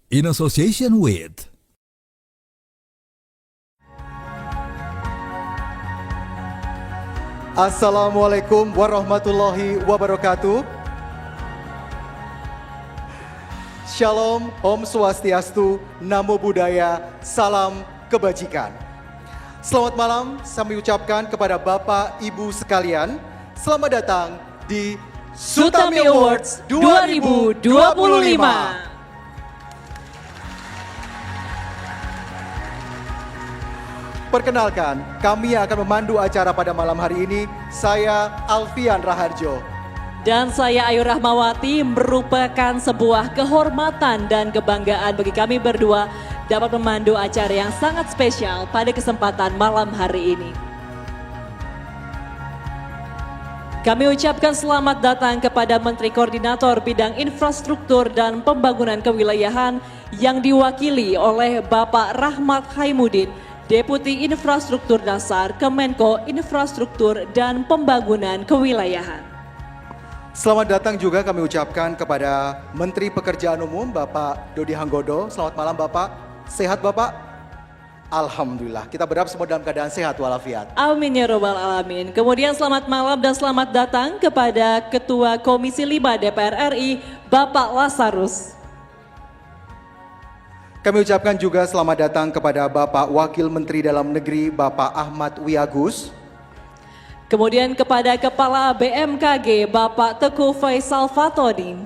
in association with Assalamualaikum warahmatullahi wabarakatuh. Shalom, Om Swastiastu, Namo Buddhaya, Salam Kebajikan. Selamat malam, kami ucapkan kepada Bapak Ibu sekalian, selamat datang di Sutami Awards 2025. Perkenalkan, kami yang akan memandu acara pada malam hari ini, saya Alfian Raharjo. Dan saya Ayu Rahmawati, merupakan sebuah kehormatan dan kebanggaan bagi kami berdua dapat memandu acara yang sangat spesial pada kesempatan malam hari ini. Kami ucapkan selamat datang kepada Menteri Koordinator Bidang Infrastruktur dan Pembangunan Kewilayahan yang diwakili oleh Bapak Rahmat Haimuddin, Deputi Infrastruktur Dasar Kemenko Infrastruktur dan Pembangunan Kewilayahan. Selamat datang juga kami ucapkan kepada Menteri Pekerjaan Umum Bapak Dodi Hanggodo. Selamat malam Bapak, sehat Bapak? Alhamdulillah, kita berharap semua dalam keadaan sehat walafiat. Amin ya robbal alamin. Kemudian selamat malam dan selamat datang kepada Ketua Komisi 5 DPR RI Bapak Lasarus. Kami ucapkan juga selamat datang kepada Bapak Wakil Menteri Dalam Negeri Bapak Ahmad Wiyagus. Kemudian kepada Kepala BMKG Bapak Teguh Faisal Fatodin.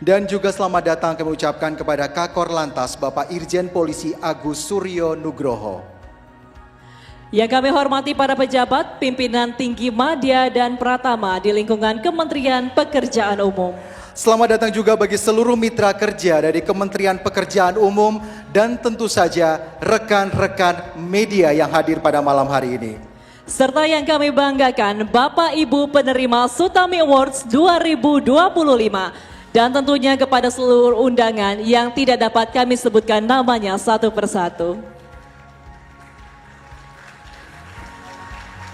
Dan juga selamat datang kami ucapkan kepada Kakor Lantas Bapak Irjen Polisi Agus Suryo Nugroho. Yang kami hormati para pejabat, pimpinan tinggi madya dan pratama di lingkungan Kementerian Pekerjaan Umum. Selamat datang juga bagi seluruh mitra kerja dari Kementerian Pekerjaan Umum dan tentu saja rekan-rekan media yang hadir pada malam hari ini. Serta yang kami banggakan Bapak Ibu penerima Sutami Awards 2025 dan tentunya kepada seluruh undangan yang tidak dapat kami sebutkan namanya satu persatu.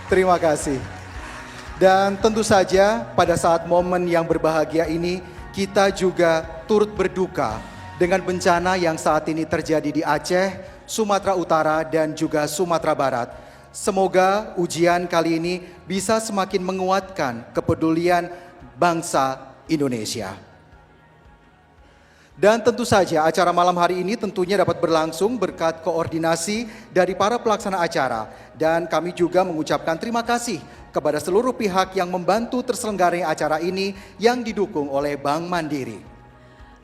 Terima kasih. Dan tentu saja pada saat momen yang berbahagia ini kita juga turut berduka dengan bencana yang saat ini terjadi di Aceh, Sumatera Utara dan juga Sumatera Barat. Semoga ujian kali ini bisa semakin menguatkan kepedulian bangsa Indonesia. Dan tentu saja acara malam hari ini tentunya dapat berlangsung berkat koordinasi dari para pelaksana acara. Dan kami juga mengucapkan terima kasih kepada seluruh pihak yang membantu terselenggaranya acara ini yang didukung oleh Bank Mandiri.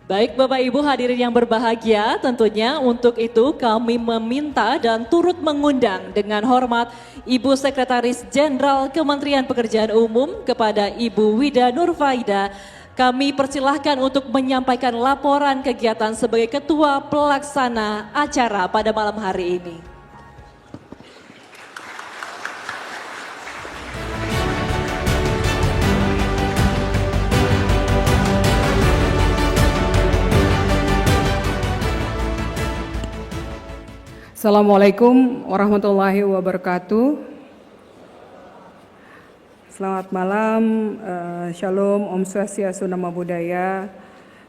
Baik Bapak Ibu hadirin yang berbahagia, tentunya untuk itu kami meminta dan turut mengundang dengan hormat Ibu Sekretaris Jenderal Kementerian Pekerjaan Umum kepada Ibu Wida Nurfaida. Kami persilahkan untuk menyampaikan laporan kegiatan sebagai Ketua Pelaksana acara pada malam hari ini. Assalamualaikum warahmatullahi wabarakatuh. Selamat malam, Shalom, Om Swastiastu, Namo Buddhaya,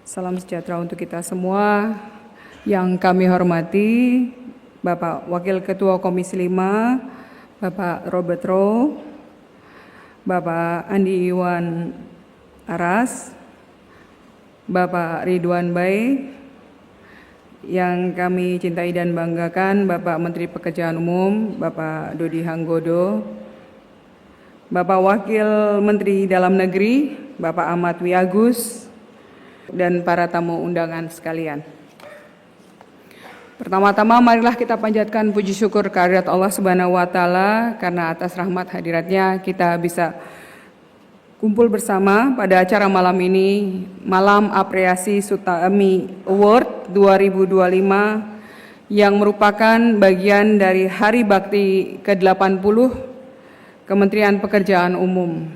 salam sejahtera untuk kita semua. Yang kami hormati Bapak Wakil Ketua Komisi 5, Bapak Robert Roh, Bapak Andi Iwan Aras, Bapak Ridwan Bai, yang kami cintai dan banggakan Bapak Menteri Pekerjaan Umum, Bapak Dodi Hanggodo, Bapak Wakil Menteri Dalam Negeri, Bapak Ahmad Wiyagus, dan para tamu undangan sekalian. Pertama-tama marilah kita panjatkan puji syukur kehadirat Allah Subhanahu wa Ta'ala karena atas rahmat hadiratnya kita bisa kumpul bersama pada acara malam ini, Malam Apresiasi Sutami Award 2025 yang merupakan bagian dari Hari Bakti ke-80 Kementerian Pekerjaan Umum.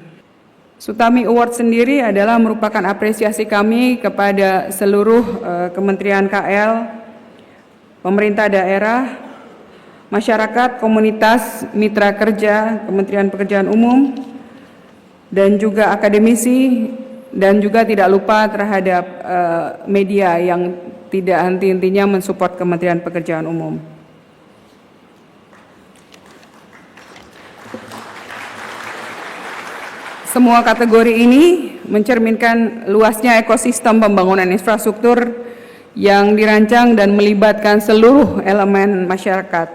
Sutami Award sendiri adalah merupakan apresiasi kami kepada seluruh Kementerian KL, pemerintah daerah, masyarakat, komunitas, mitra kerja, Kementerian Pekerjaan Umum, dan juga akademisi, dan juga tidak lupa terhadap media yang tidak henti-hentinya mensupport Kementerian Pekerjaan Umum. Semua kategori ini mencerminkan luasnya ekosistem pembangunan infrastruktur yang dirancang dan melibatkan seluruh elemen masyarakat.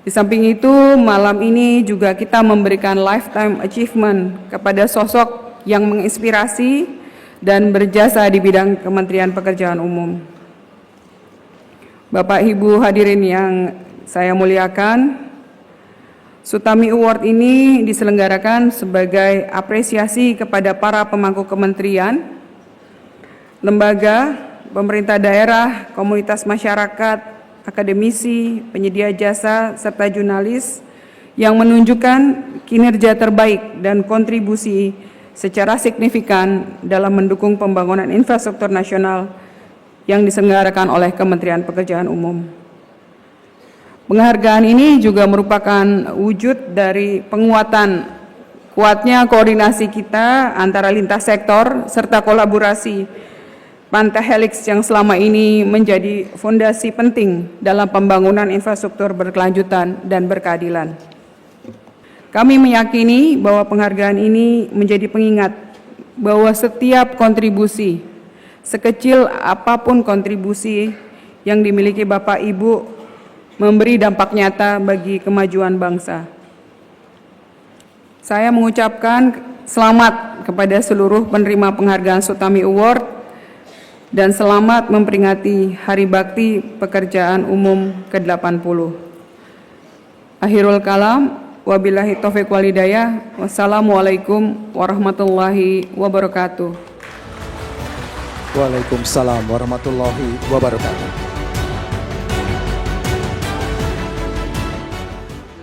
Di samping itu, malam ini juga kita memberikan lifetime achievement kepada sosok yang menginspirasi dan berjasa di bidang Kementerian Pekerjaan Umum. Bapak Ibu hadirin yang saya muliakan, Sutami Award ini diselenggarakan sebagai apresiasi kepada para pemangku kementerian, lembaga, pemerintah daerah, komunitas masyarakat, akademisi, penyedia jasa, serta jurnalis yang menunjukkan kinerja terbaik dan kontribusi secara signifikan dalam mendukung pembangunan infrastruktur nasional yang diselenggarakan oleh Kementerian Pekerjaan Umum. Penghargaan ini juga merupakan wujud dari penguatan kuatnya koordinasi kita antara lintas sektor serta kolaborasi Pentahelix yang selama ini menjadi fondasi penting dalam pembangunan infrastruktur berkelanjutan dan berkeadilan. Kami meyakini bahwa penghargaan ini menjadi pengingat bahwa setiap kontribusi, sekecil apapun kontribusi yang dimiliki Bapak Ibu, memberi dampak nyata bagi kemajuan bangsa. Saya mengucapkan selamat kepada seluruh penerima penghargaan Sutami Award dan selamat memperingati Hari Bakti Pekerjaan Umum ke-80. Akhirul kalam, wabillahi taufiq wal hidayah. Wassalamualaikum warahmatullahi wabarakatuh. Waalaikumsalam warahmatullahi wabarakatuh.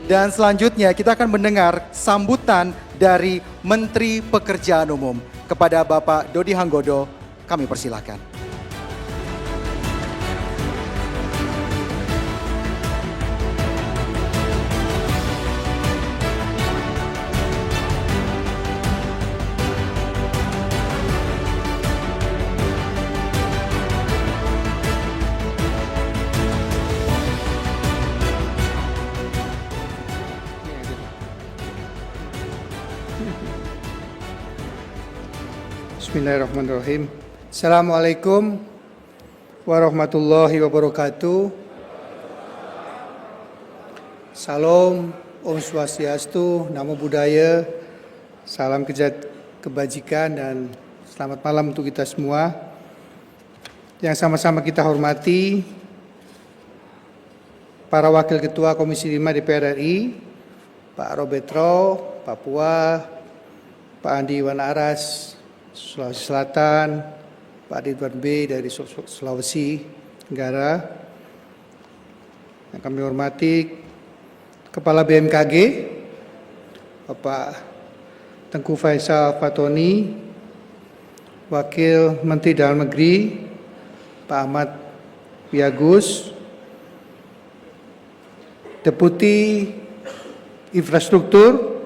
Dan selanjutnya kita akan mendengar sambutan dari Menteri Pekerjaan Umum. Kepada Bapak Dodi Hanggodo, kami persilakan. Bismillahirrahmanirrahim. Assalamualaikum warahmatullahi wabarakatuh. Salam, Om Swastiastu, Namo Buddhaya, salam kebajikan dan selamat malam untuk kita semua. Yang sama-sama kita hormati para Wakil Ketua Komisi 5 DPR RI, Pak Robetro, Papua, Pak Andi Wanaras, Sulawesi Selatan, Pak Ridwan B dari Sulawesi Tenggara, yang kami hormati Kepala BMKG, Bapak Tengku Faisal Fatoni, Wakil Menteri Dalam Negeri, Pak Ahmad Wiyagus, Deputi Infrastruktur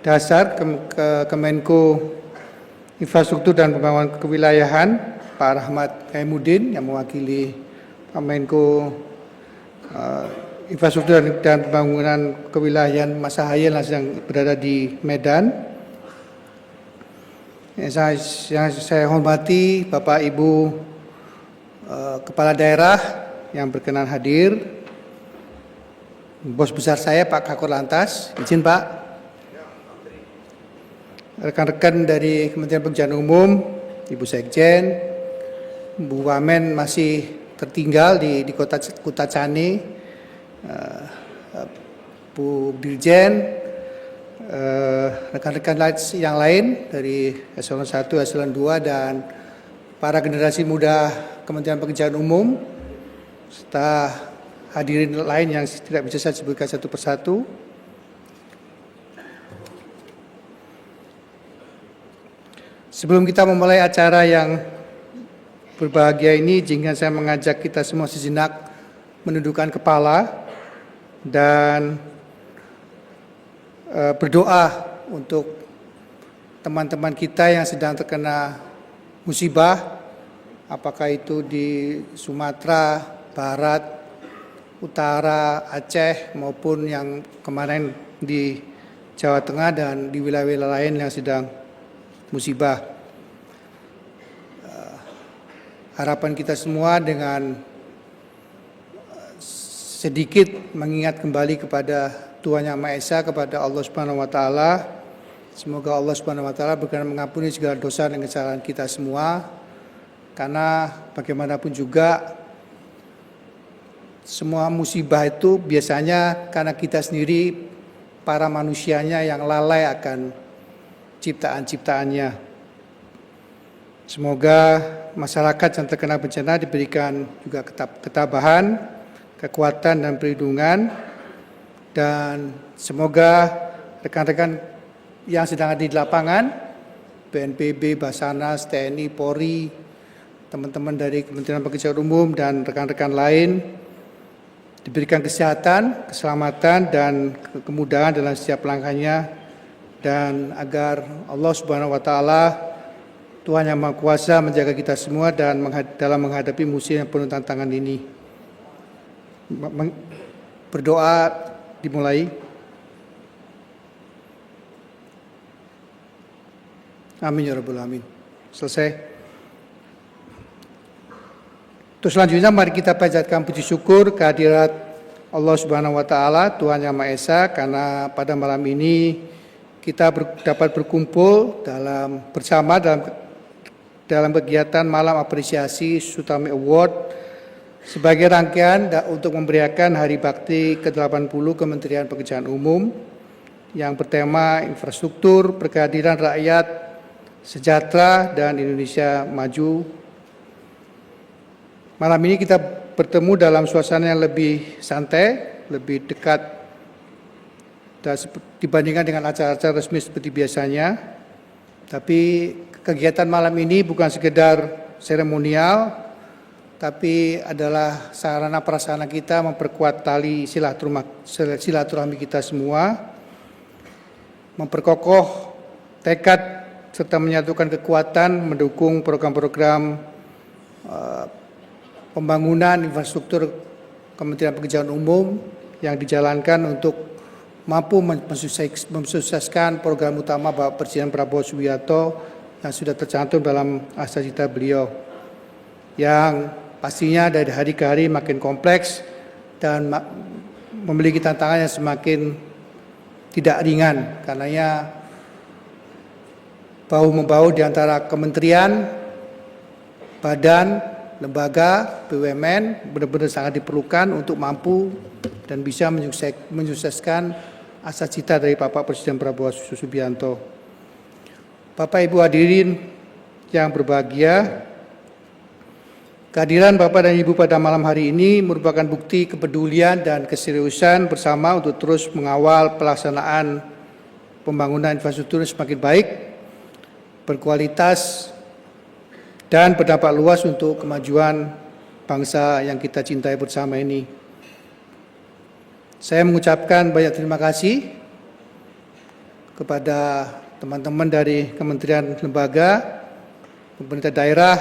Dasar Kemenko Infrastruktur dan Pembangunan Kewilayahan, Pak Rahmat Kaimuddin yang mewakili Pak Menko Infrastruktur dan Pembangunan Kewilayahan Mas Ahaye yang sedang berada di Medan. Yang saya hormati Bapak Ibu Kepala Daerah yang berkenan hadir, Bos besar saya Pak Kakor Lantas, izin Pak. Rekan-rekan dari Kementerian Pekerjaan Umum, Ibu Sekjen, Bu Wamen masih tertinggal di Kota Cane, Bu Dirjen, rekan-rekan yang lain dari Eselon 1, Eselon 2, dan para generasi muda Kementerian Pekerjaan Umum, serta hadirin lain yang tidak bisa saya sebutkan satu persatu. Sebelum kita memulai acara yang berbahagia ini, izinkan saya mengajak kita semua sejenak menundukkan kepala dan berdoa untuk teman-teman kita yang sedang terkena musibah, apakah itu di Sumatera Barat, Utara, Aceh, maupun yang kemarin di Jawa Tengah dan di wilayah-wilayah lain yang sedang musibah. Harapan kita semua dengan sedikit mengingat kembali kepada Tuhan Yang Maha Esa, kepada Allah Subhanahu wa taala. Semoga Allah Subhanahu wa taala berkenan mengampuni segala dosa dan kesalahan kita semua. Karena bagaimanapun juga semua musibah itu biasanya karena kita sendiri, para manusianya yang lalai akan ciptaan-ciptaannya. Semoga masyarakat yang terkena bencana diberikan juga ketabahan, kekuatan dan perlindungan, dan semoga rekan-rekan yang sedang ada di lapangan, BNPB, Basarnas, TNI, Polri, teman-teman dari Kementerian Pekerjaan Umum dan rekan-rekan lain diberikan kesehatan, keselamatan dan kemudahan dalam setiap langkahnya, dan agar Allah Subhanahu wa taala, Tuhan Yang Maha Kuasa, menjaga kita semua dan dalam menghadapi musim yang penuh tantangan ini. Berdoa dimulai. Amin ya rabbal alamin. Selesai. Terus selanjutnya mari kita panjatkan puji syukur kehadirat Allah Subhanahu wa taala, Tuhan Yang Maha Esa, karena pada malam ini kita dapat berkumpul bersama dalam kegiatan Malam Apresiasi Sutami Award sebagai rangkaian untuk memberiakan Hari Bakti ke-80 Kementerian Pekerjaan Umum yang bertema infrastruktur, keadilan rakyat, sejahtera, dan Indonesia maju. Malam ini kita bertemu dalam suasana yang lebih santai, lebih dekat dibandingkan dengan acara-acara resmi seperti biasanya. Tapi kegiatan malam ini bukan sekedar seremonial, tapi adalah sarana prasarana kita memperkuat tali silaturahmi kita semua, memperkokoh tekad serta menyatukan kekuatan mendukung program-program pembangunan infrastruktur Kementerian Pekerjaan Umum yang dijalankan untuk mampu mensukseskan program utama Bapak Presiden Prabowo Subianto yang sudah tercantum dalam Asasita beliau, yang pastinya dari hari ke hari makin kompleks dan memiliki tantangan yang semakin tidak ringan, karenanya bahu-membahu di antara kementerian, badan, lembaga, BUMN benar-benar sangat diperlukan untuk mampu dan bisa menyukseskan asa cita dari Bapak Presiden Prabowo Subianto. Bapak Ibu hadirin yang berbahagia, kehadiran Bapak dan Ibu pada malam hari ini merupakan bukti kepedulian dan keseriusan bersama untuk terus mengawal pelaksanaan pembangunan infrastruktur semakin baik, berkualitas, dan berdampak luas untuk kemajuan bangsa yang kita cintai bersama ini. Saya mengucapkan banyak terima kasih kepada teman-teman dari kementerian lembaga, pemerintah daerah,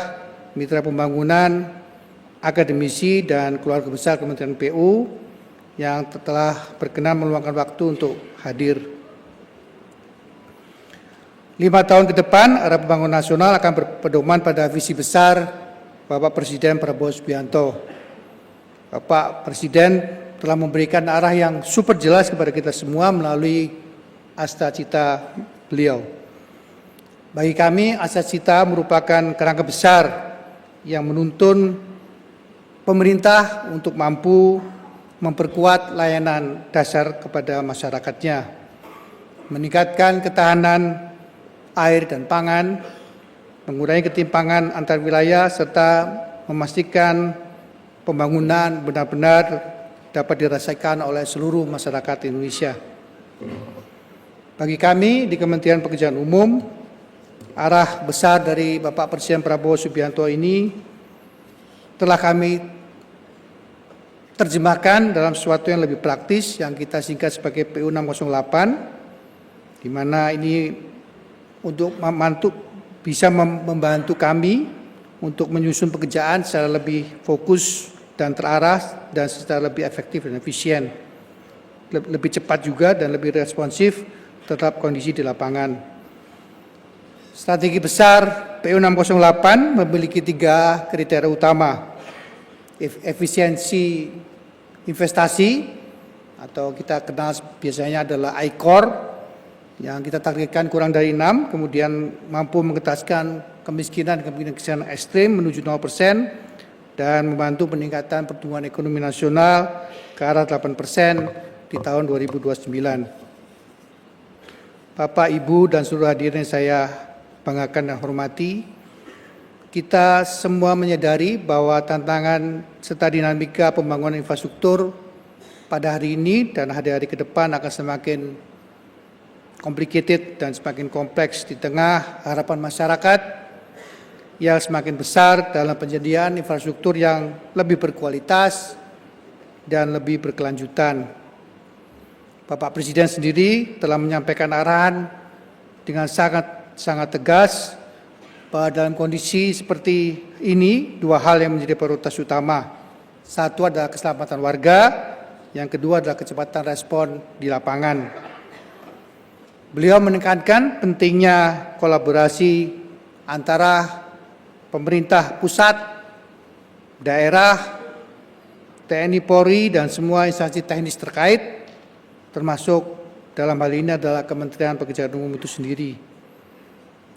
mitra pembangunan, akademisi, dan keluarga besar Kementerian PU yang telah berkenan meluangkan waktu untuk hadir. 5 tahun ke depan, arah pembangunan nasional akan berpedoman pada visi besar Bapak Presiden Prabowo Subianto. Bapak Presiden telah memberikan arah yang super jelas kepada kita semua melalui asta cita beliau. Bagi kami, asta cita merupakan kerangka besar yang menuntun pemerintah untuk mampu memperkuat layanan dasar kepada masyarakatnya, meningkatkan ketahanan air dan pangan, mengurangi ketimpangan antar wilayah, serta memastikan pembangunan benar-benar dapat dirasakan oleh seluruh masyarakat Indonesia. Bagi kami di Kementerian Pekerjaan Umum, arah besar dari Bapak Presiden Prabowo Subianto ini telah kami terjemahkan dalam sesuatu yang lebih praktis yang kita singkat sebagai PU 608, di mana ini untuk bisa membantu kami untuk menyusun pekerjaan secara lebih fokus dan terarah dan secara lebih efektif dan efisien, lebih cepat juga dan lebih responsif terhadap kondisi di lapangan. Strategi besar PU 608 memiliki 3 kriteria utama. Efisiensi investasi atau kita kenal biasanya adalah I-Core yang kita targetkan kurang dari 6, kemudian mampu mengentaskan kemiskinan ekstrim menuju 0% dan membantu peningkatan pertumbuhan ekonomi nasional ke arah 8% di tahun 2029. Bapak, Ibu, dan seluruh hadirin yang saya banggakan dan hormati, kita semua menyadari bahwa tantangan serta dinamika pembangunan infrastruktur pada hari ini dan hari-hari ke depan akan semakin complicated dan semakin kompleks di tengah harapan masyarakat yang semakin besar dalam penyediaan infrastruktur yang lebih berkualitas dan lebih berkelanjutan. Bapak Presiden sendiri telah menyampaikan arahan dengan sangat tegas bahwa dalam kondisi seperti ini 2 hal yang menjadi prioritas utama. Satu adalah keselamatan warga, yang kedua adalah kecepatan respon di lapangan. Beliau menekankan pentingnya kolaborasi antara pemerintah pusat, daerah, TNI Polri, dan semua instansi teknis terkait, termasuk dalam hal ini adalah Kementerian Pekerjaan Umum itu sendiri.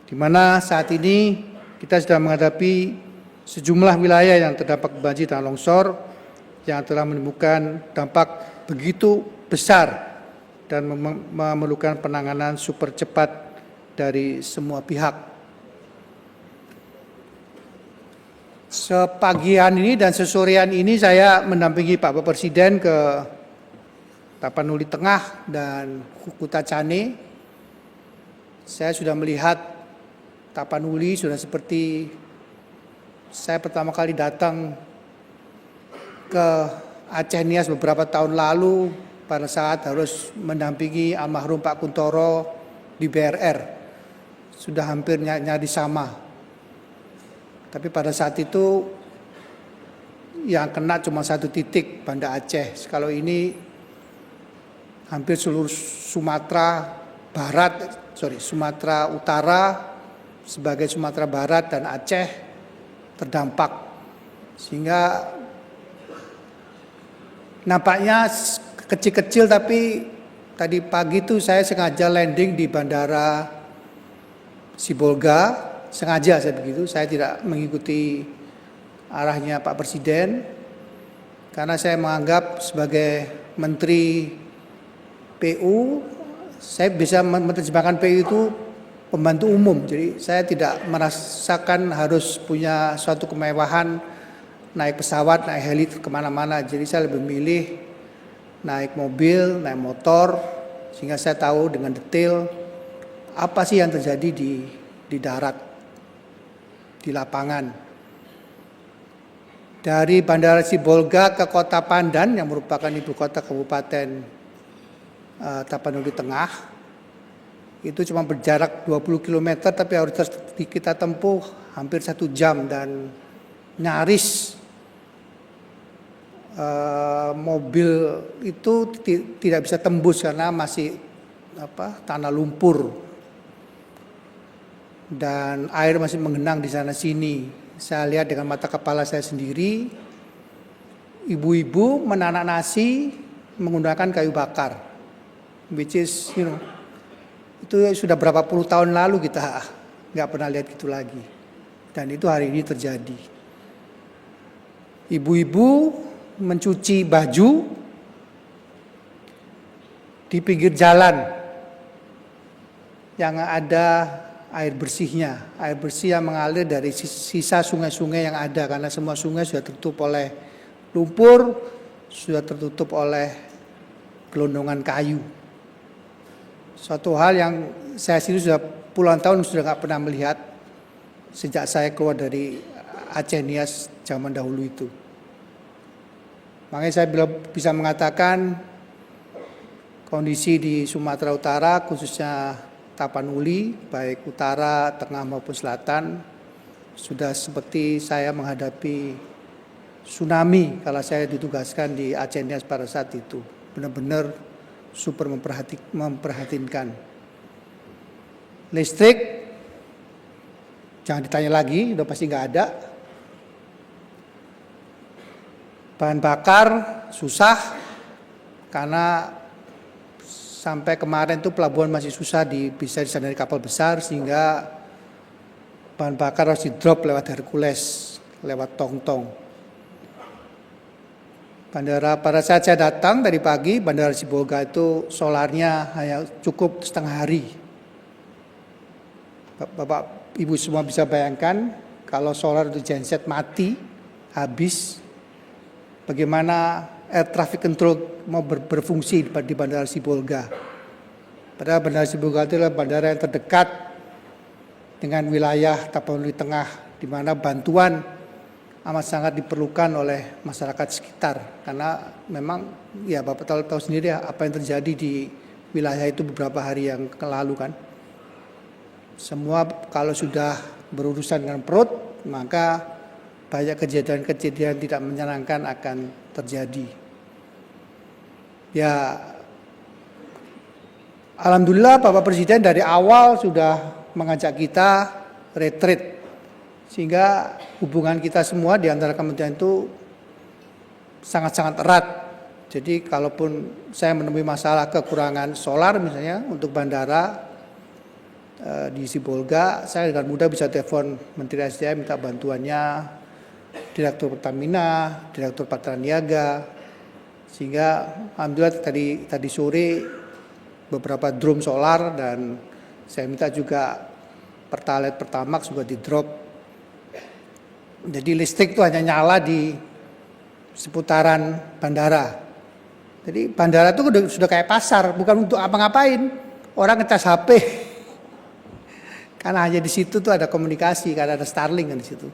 Di mana saat ini kita sedang menghadapi sejumlah wilayah yang terdampak banjir dan longsor yang telah menimbulkan dampak begitu besar dan memerlukan penanganan super cepat dari semua pihak. Sepagian ini dan sesorean ini saya mendampingi Pak Presiden ke Tapanuli Tengah dan Kutacane. Saya sudah melihat Tapanuli sudah seperti saya pertama kali datang ke Aceh Nias beberapa tahun lalu pada saat harus mendampingi almarhum Pak Kuntoro di BRR. Sudah hampir nyari sama. Tapi pada saat itu yang kena cuma 1 titik, Banda Aceh. Kalau ini hampir seluruh Sumatera Utara sebagai Sumatera Barat dan Aceh terdampak. Sehingga nampaknya kecil-kecil, tapi tadi pagi itu saya sengaja landing di Bandara Sibolga, sengaja saya begitu, saya tidak mengikuti arahnya Pak Presiden, karena saya menganggap sebagai Menteri PU, saya bisa menerjemahkan PU itu pembantu umum, jadi saya tidak merasakan harus punya suatu kemewahan naik pesawat, naik heli kemana-mana. Jadi saya lebih milih naik mobil, naik motor, sehingga saya tahu dengan detail apa sih yang terjadi di darat, di lapangan. Dari Bandara Sibolga ke Kota Pandan yang merupakan ibu kota Kabupaten Tapanuli Tengah, itu cuma berjarak 20 km, tapi harus kita tempuh hampir 1 jam dan nyaris mobil itu tidak bisa tembus karena masih tanah lumpur dan air masih menggenang di sana sini. Saya lihat dengan mata kepala saya sendiri, ibu-ibu menanak nasi menggunakan kayu bakar, which is itu sudah berapa puluh tahun lalu kita nggak pernah lihat gitu lagi, dan itu hari ini terjadi. Ibu-ibu mencuci baju di pinggir jalan yang ada air bersihnya, air bersih yang mengalir dari sisa sungai-sungai yang ada, karena semua sungai sudah tertutup oleh lumpur, sudah tertutup oleh gelondongan kayu. Suatu hal yang saya sendiri sudah puluhan tahun sudah nggak pernah melihat sejak saya keluar dari Aceh Nias zaman dahulu itu. Makanya saya bisa mengatakan kondisi di Sumatera Utara, khususnya Tapanuli, baik utara, tengah maupun selatan, sudah seperti saya menghadapi tsunami kalau saya ditugaskan di Aceh Nias pada saat itu. Benar-benar super memperhatikan. Listrik, jangan ditanya lagi, udah pasti nggak ada. Bahan bakar susah, karena sampai kemarin tuh pelabuhan masih susah bisa disandari kapal besar, sehingga bahan bakar harus di-drop lewat Hercules, lewat Tong-Tong. Bandara pada saat saya datang tadi pagi, Bandara Sibolga itu solarnya hanya cukup setengah hari. Bapak Ibu semua bisa bayangkan kalau solar itu genset mati, habis, bagaimana air traffic control mau berfungsi di Bandara Sibolga. Padahal Bandara Sibolga itu adalah bandara yang terdekat dengan wilayah Tapanuli Tengah, di mana bantuan amat sangat diperlukan oleh masyarakat sekitar, karena memang ya Bapak tahu sendiri apa yang terjadi di wilayah itu beberapa hari yang lalu kan. Semua kalau sudah berurusan dengan perut, maka banyak kejadian-kejadian tidak menyenangkan akan terjadi. Ya, alhamdulillah Bapak Presiden dari awal sudah mengajak kita retreat, sehingga hubungan kita semua di antara kementerian itu sangat-sangat erat. Jadi kalaupun saya menemui masalah kekurangan solar misalnya untuk bandara di Sibolga, saya dengan mudah bisa telepon Menteri SDM minta bantuannya, Direktur Pertamina, Direktur Patraniaga, sehingga alhamdulillah tadi sore beberapa drum solar, dan saya minta juga Pertalite Pertamax juga di drop. Jadi listrik itu hanya nyala di seputaran bandara. Jadi bandara itu sudah kayak pasar, bukan untuk apa-ngapain. Orang ngecas HP. Karena hanya di situ tuh ada komunikasi, karena ada Starlink kan di situ.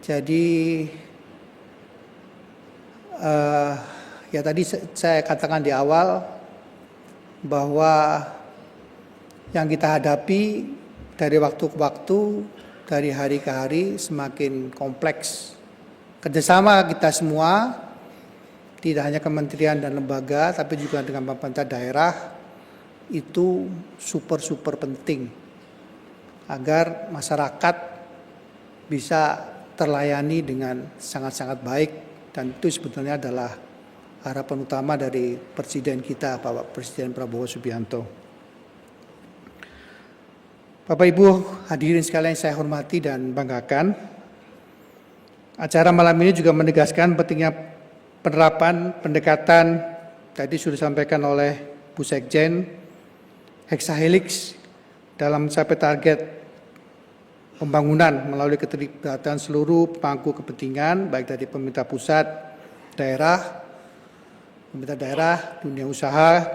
Jadi ya tadi saya katakan di awal bahwa yang kita hadapi dari waktu ke waktu, dari hari ke hari semakin kompleks. Kerjasama kita semua, tidak hanya kementerian dan lembaga, tapi juga dengan pemerintah daerah, itu super penting agar masyarakat bisa terlayani dengan sangat-sangat baik, dan itu sebetulnya adalah harapan utama dari Presiden kita, Bapak Presiden Prabowo Subianto. Bapak Ibu hadirin sekalian yang saya hormati dan banggakan, acara malam ini juga menegaskan pentingnya penerapan pendekatan tadi sudah disampaikan oleh Bu Sekjen, hexahelix dalam mencapai target pembangunan melalui keterlibatan seluruh pemangku kepentingan, baik dari pemerintah pusat, daerah, dunia usaha,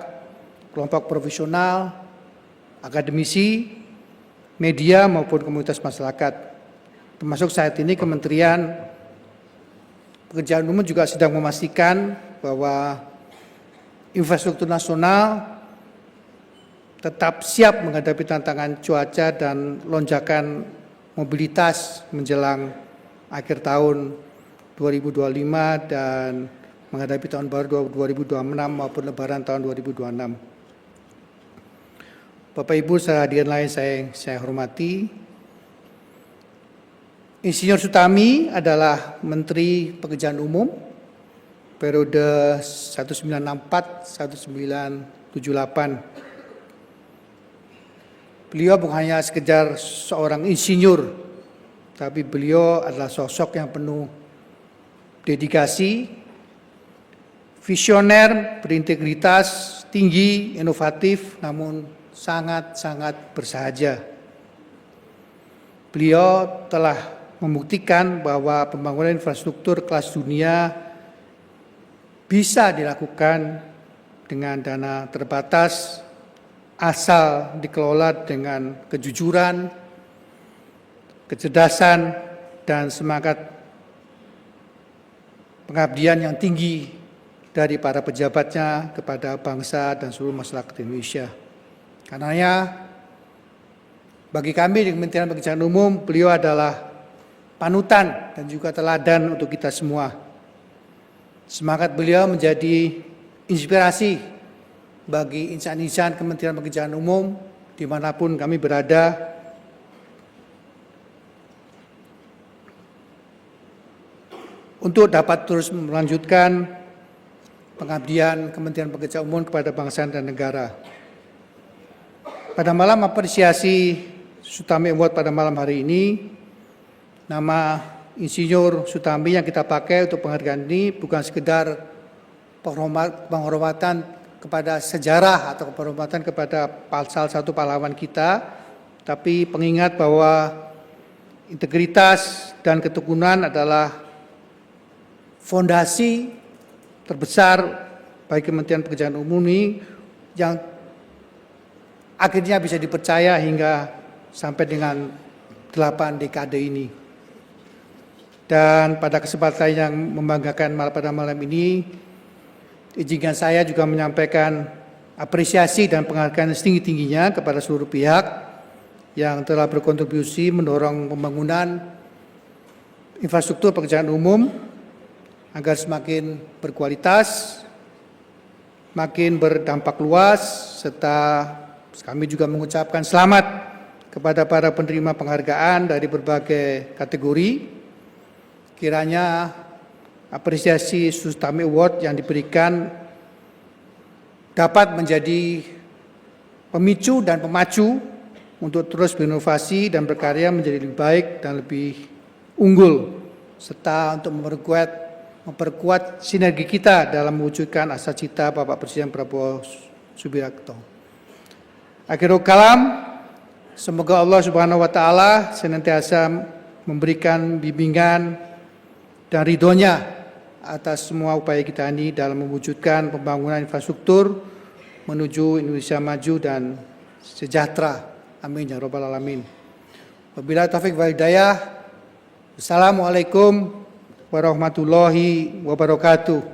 kelompok profesional, akademisi, media maupun komunitas masyarakat. Termasuk saat ini Kementerian Pekerjaan Umum juga sedang memastikan bahwa infrastruktur nasional tetap siap menghadapi tantangan cuaca dan lonjakan mobilitas menjelang akhir tahun 2025 dan menghadapi tahun baru 2026 maupun lebaran tahun 2026. Bapak Ibu saudara hadirin lain saya hormati, Insinyur Sutami adalah Menteri Pekerjaan Umum periode 1994-1978. Beliau bukan hanya sekedar seorang insinyur, tapi beliau adalah sosok yang penuh dedikasi, visioner, berintegritas tinggi, inovatif, namun sangat bersahaja. Beliau telah membuktikan bahwa pembangunan infrastruktur kelas dunia bisa dilakukan dengan dana terbatas, asal dikelola dengan kejujuran, kecerdasan, dan semangat pengabdian yang tinggi dari para pejabatnya kepada bangsa dan seluruh masyarakat Indonesia. Karenanya Bagi kami di Kementerian Pekerjaan Umum, beliau adalah panutan dan juga teladan untuk kita semua. Semangat beliau menjadi inspirasi bagi insan-insan Kementerian Pekerjaan Umum dimanapun kami berada, untuk dapat terus melanjutkan pengabdian Kementerian Pekerjaan Umum kepada bangsa dan negara. Pada malam apresiasi Sutami Award pada malam hari ini, nama Insinyur Sutami yang kita pakai untuk penghargaan ini bukan sekedar penghormatan kepada sejarah atau penghormatan kepada salah satu pahlawan kita, tapi pengingat bahwa integritas dan ketekunan adalah fondasi terbesar bagi Kementerian Pekerjaan Umum ini yang akhirnya bisa dipercaya hingga sampai dengan 8 dekade ini. Dan pada kesempatan yang membanggakan pada malam ini, izinkan saya juga menyampaikan apresiasi dan penghargaan setinggi-tingginya kepada seluruh pihak yang telah berkontribusi mendorong pembangunan infrastruktur pekerjaan umum agar semakin berkualitas, makin berdampak luas, serta kami juga mengucapkan selamat kepada para penerima penghargaan dari berbagai kategori. Kiranya apresiasi Sutami Award yang diberikan dapat menjadi pemicu dan pemacu untuk terus berinovasi dan berkarya menjadi lebih baik dan lebih unggul, serta untuk memperkuat sinergi kita dalam mewujudkan asa cita Bapak Presiden Prabowo Subianto. Akhirul kalam, semoga Allah Subhanahu wa Ta'ala senantiasa memberikan bimbingan dan ridhonya atas semua upaya kita ini dalam mewujudkan pembangunan infrastruktur menuju Indonesia maju dan sejahtera. Amin ya rabbal alamin. Wabillahi taufiq wal hidayah. Assalamualaikum warahmatullahi wabarakatuh.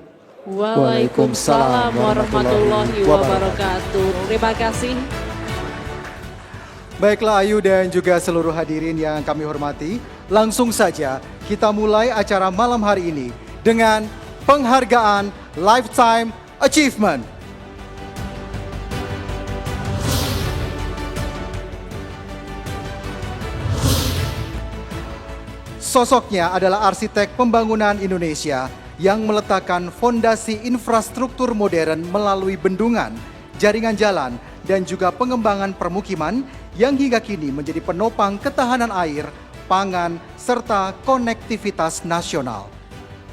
Waalaikumsalam warahmatullahi wabarakatuh. Terima kasih. Baiklah Ayu dan juga seluruh hadirin yang kami hormati, langsung saja kita mulai acara malam hari ini dengan penghargaan Lifetime Achievement. Sosoknya adalah arsitek pembangunan Indonesia yang meletakkan fondasi infrastruktur modern melalui bendungan, jaringan jalan, dan juga pengembangan permukiman yang hingga kini menjadi penopang ketahanan air, pangan, serta konektivitas nasional.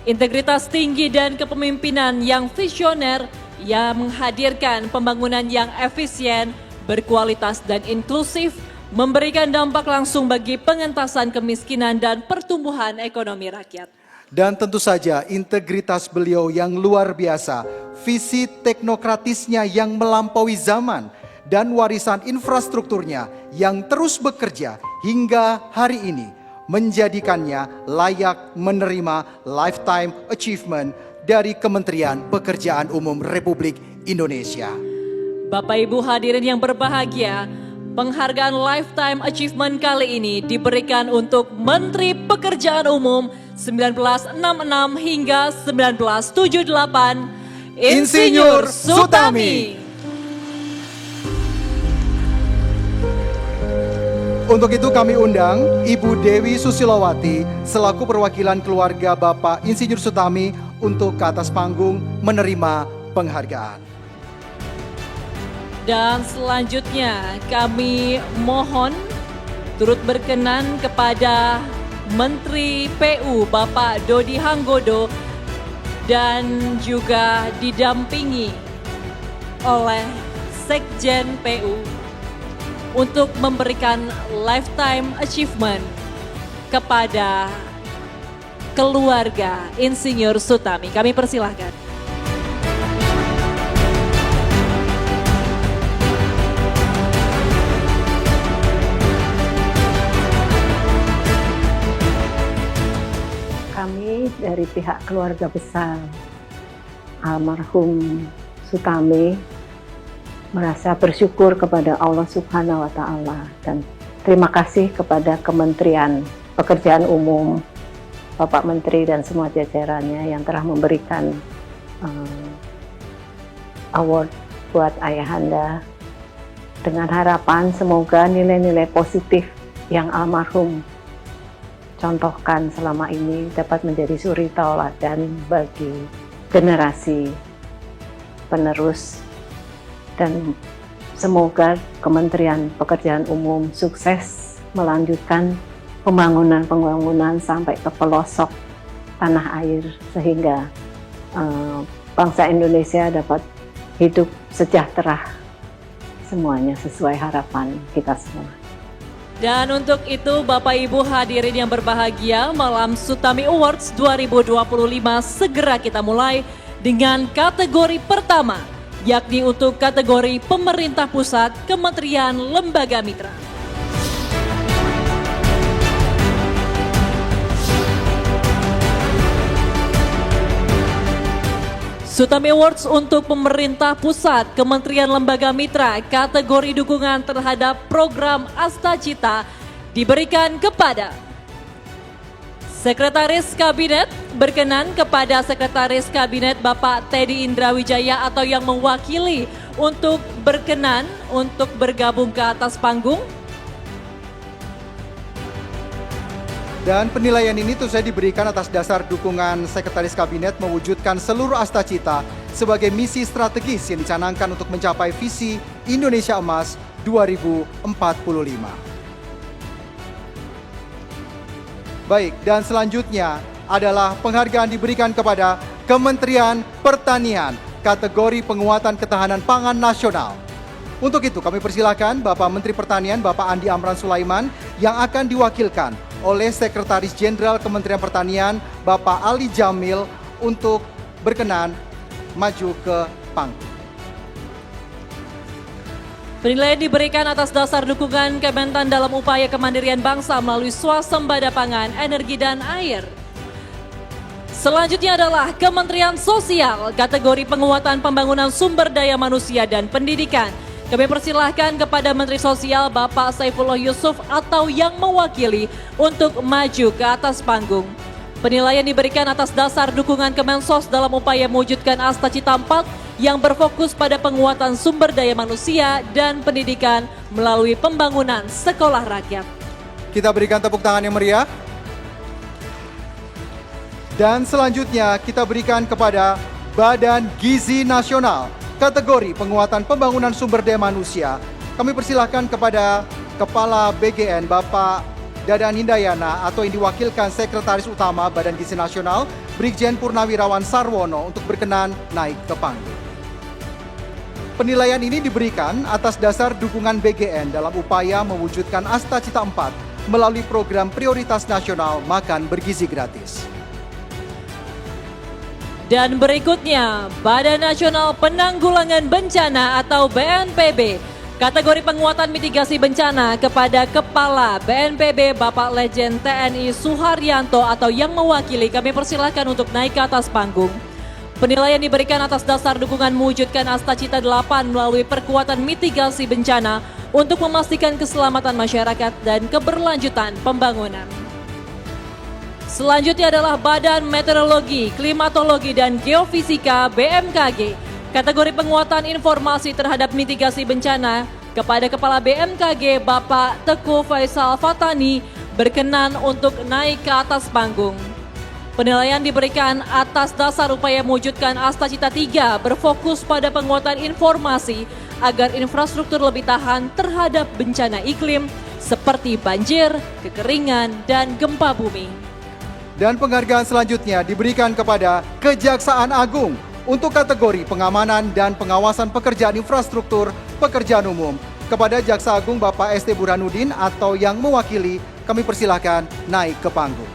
Integritas tinggi dan kepemimpinan yang visioner yang menghadirkan pembangunan yang efisien, berkualitas dan inklusif, memberikan dampak langsung bagi pengentasan kemiskinan dan pertumbuhan ekonomi rakyat. Dan tentu saja integritas beliau yang luar biasa, visi teknokratisnya yang melampaui zaman, dan warisan infrastrukturnya yang terus bekerja hingga hari ini menjadikannya layak menerima Lifetime Achievement dari Kementerian Pekerjaan Umum Republik Indonesia. Bapak Ibu hadirin yang berbahagia, penghargaan Lifetime Achievement kali ini diberikan untuk Menteri Pekerjaan Umum 1966 hingga 1978, Insinyur Sutami. Untuk itu kami undang Ibu Dewi Susilowati selaku perwakilan keluarga Bapak Insinyur Sutami untuk ke atas panggung menerima penghargaan. Dan selanjutnya kami mohon turut berkenan kepada Menteri PU Bapak Dodi Hanggodo dan juga didampingi oleh Sekjen PU untuk memberikan Lifetime Achievement kepada keluarga Insinyur Sutami. Kami persilahkan. Kami dari pihak keluarga besar almarhum Sutami merasa bersyukur kepada Allah Subhanahu wa Ta'ala dan terima kasih kepada Kementerian Pekerjaan Umum, Bapak Menteri dan semua jajarannya yang telah memberikan award buat Ayahanda, dengan harapan semoga nilai-nilai positif yang almarhum contohkan selama ini dapat menjadi suri tauladan bagi generasi penerus, dan semoga Kementerian Pekerjaan Umum sukses melanjutkan pembangunan sampai ke pelosok tanah air sehingga bangsa Indonesia dapat hidup sejahtera semuanya sesuai harapan kita semua. Dan untuk itu Bapak Ibu hadirin yang berbahagia, Malam Sutami Awards 2025 segera kita mulai dengan kategori pertama, yakni untuk kategori pemerintah pusat, kementerian, lembaga mitra. Sutami Awards untuk pemerintah pusat, kementerian, lembaga mitra, kategori dukungan terhadap program Asta Cita diberikan kepada Sekretaris Kabinet. Berkenan kepada Sekretaris Kabinet Bapak Teddy Indrawijaya atau yang mewakili untuk berkenan untuk bergabung ke atas panggung. Dan penilaian ini tentu saja diberikan atas dasar dukungan Sekretaris Kabinet mewujudkan seluruh Asta Cita sebagai misi strategis yang dicanangkan untuk mencapai visi Indonesia Emas 2045. Baik, dan selanjutnya adalah penghargaan diberikan kepada Kementerian Pertanian, kategori penguatan ketahanan pangan nasional. Untuk itu kami persilakan Bapak Menteri Pertanian, Bapak Andi Amran Sulaiman, yang akan diwakilkan oleh Sekretaris Jenderal Kementerian Pertanian, Bapak Ali Jamil, untuk berkenan maju ke panggung. Penilaian diberikan atas dasar dukungan Kementan dalam upaya kemandirian bangsa melalui swasembada pangan, energi, dan air. Selanjutnya adalah Kementerian Sosial, kategori penguatan pembangunan sumber daya manusia dan pendidikan. Kami persilahkan kepada Menteri Sosial Bapak Saifullah Yusuf atau yang mewakili untuk maju ke atas panggung. Penilaian diberikan atas dasar dukungan Kemensos dalam upaya mewujudkan Asta Cita 4 yang berfokus pada penguatan sumber daya manusia dan pendidikan melalui pembangunan sekolah rakyat. Kita berikan tepuk tangan yang meriah. Dan selanjutnya kita berikan kepada Badan Gizi Nasional, kategori penguatan pembangunan sumber daya manusia. Kami persilahkan kepada Kepala BGN Bapak Dadan Hindayana atau yang diwakilkan Sekretaris Utama Badan Gizi Nasional, Brigjen Purnawirawan Sarwono, untuk berkenan naik ke panggung. Penilaian ini diberikan atas dasar dukungan BGN dalam upaya mewujudkan Asta Cita 4 melalui program prioritas nasional makan bergizi gratis. Dan berikutnya, Badan Nasional Penanggulangan Bencana atau BNPB, kategori penguatan mitigasi bencana kepada Kepala BNPB Bapak Legend TNI Suharyanto atau yang mewakili. Kami persilahkan untuk naik ke atas panggung. Penilaian diberikan atas dasar dukungan mewujudkan Asta Cita 8 melalui perkuatan mitigasi bencana untuk memastikan keselamatan masyarakat dan keberlanjutan pembangunan. Selanjutnya adalah Badan Meteorologi, Klimatologi, dan Geofisika BMKG, kategori penguatan informasi terhadap mitigasi bencana kepada Kepala BMKG Bapak Teguh Faisal Fatani, berkenan untuk naik ke atas panggung. Penilaian diberikan atas dasar upaya mewujudkan Asta Cita 3 berfokus pada penguatan informasi agar infrastruktur lebih tahan terhadap bencana iklim seperti banjir, kekeringan, dan gempa bumi. Dan penghargaan selanjutnya diberikan kepada Kejaksaan Agung untuk kategori pengamanan dan pengawasan pekerjaan infrastruktur pekerjaan umum. Kepada Jaksa Agung Bapak ST Burhanuddin atau yang mewakili, kami persilahkan naik ke panggung.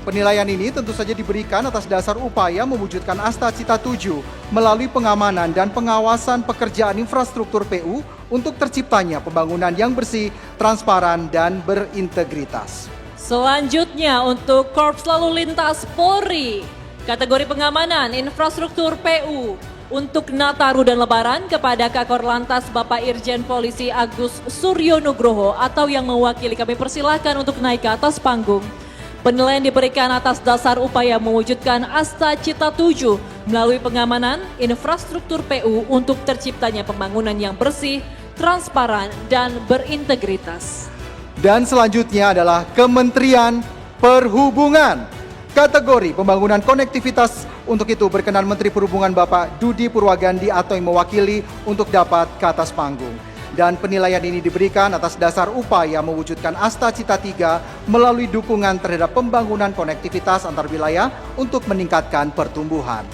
Penilaian ini tentu saja diberikan atas dasar upaya mewujudkan Asta Cita 7 melalui pengamanan dan pengawasan pekerjaan infrastruktur PU untuk terciptanya pembangunan yang bersih, transparan, dan berintegritas. Selanjutnya untuk Korps Lalu Lintas Polri, kategori pengamanan infrastruktur PU untuk Nataru dan Lebaran kepada Kakor Lantas Bapak Irjen Polisi Agus Suryo Nugroho atau yang mewakili kami persilahkan untuk naik ke atas panggung. Penilaian diberikan atas dasar upaya mewujudkan Asta Cita 7 melalui pengamanan infrastruktur PU untuk terciptanya pembangunan yang bersih, transparan, dan berintegritas. Dan selanjutnya adalah Kementerian Perhubungan. Kategori pembangunan konektivitas, untuk itu berkenan Menteri Perhubungan Bapak Dudi Purwagandi atau yang mewakili untuk dapat ke atas panggung. Dan penilaian ini diberikan atas dasar upaya mewujudkan Asta Cita 3 melalui dukungan terhadap pembangunan konektivitas antar wilayah untuk meningkatkan pertumbuhan.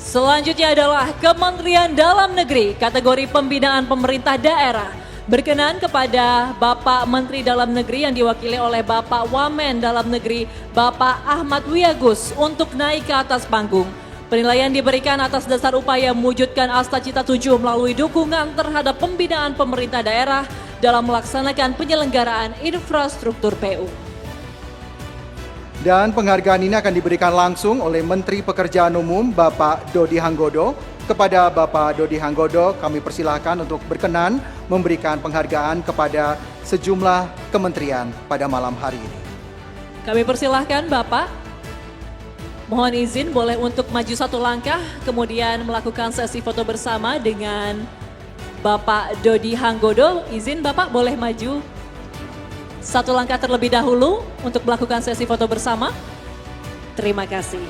Selanjutnya adalah Kementerian Dalam Negeri, kategori pembinaan pemerintah daerah. Berkenan kepada Bapak Menteri Dalam Negeri yang diwakili oleh Bapak Wamen Dalam Negeri, Bapak Ahmad Wiyagus untuk naik ke atas panggung. Penilaian diberikan atas dasar upaya mewujudkan Asta Cita 7 melalui dukungan terhadap pembinaan pemerintah daerah dalam melaksanakan penyelenggaraan infrastruktur PU. Dan penghargaan ini akan diberikan langsung oleh Menteri Pekerjaan Umum Bapak Dodi Hanggodo. Kepada Bapak Dodi Hanggodo kami persilahkan untuk berkenan memberikan penghargaan kepada sejumlah kementerian pada malam hari ini. Kami persilahkan Bapak. Mohon izin boleh untuk maju satu langkah, kemudian melakukan sesi foto bersama dengan Bapak Dodi Hanggodo. Izin Bapak boleh maju satu langkah terlebih dahulu untuk melakukan sesi foto bersama. Terima kasih.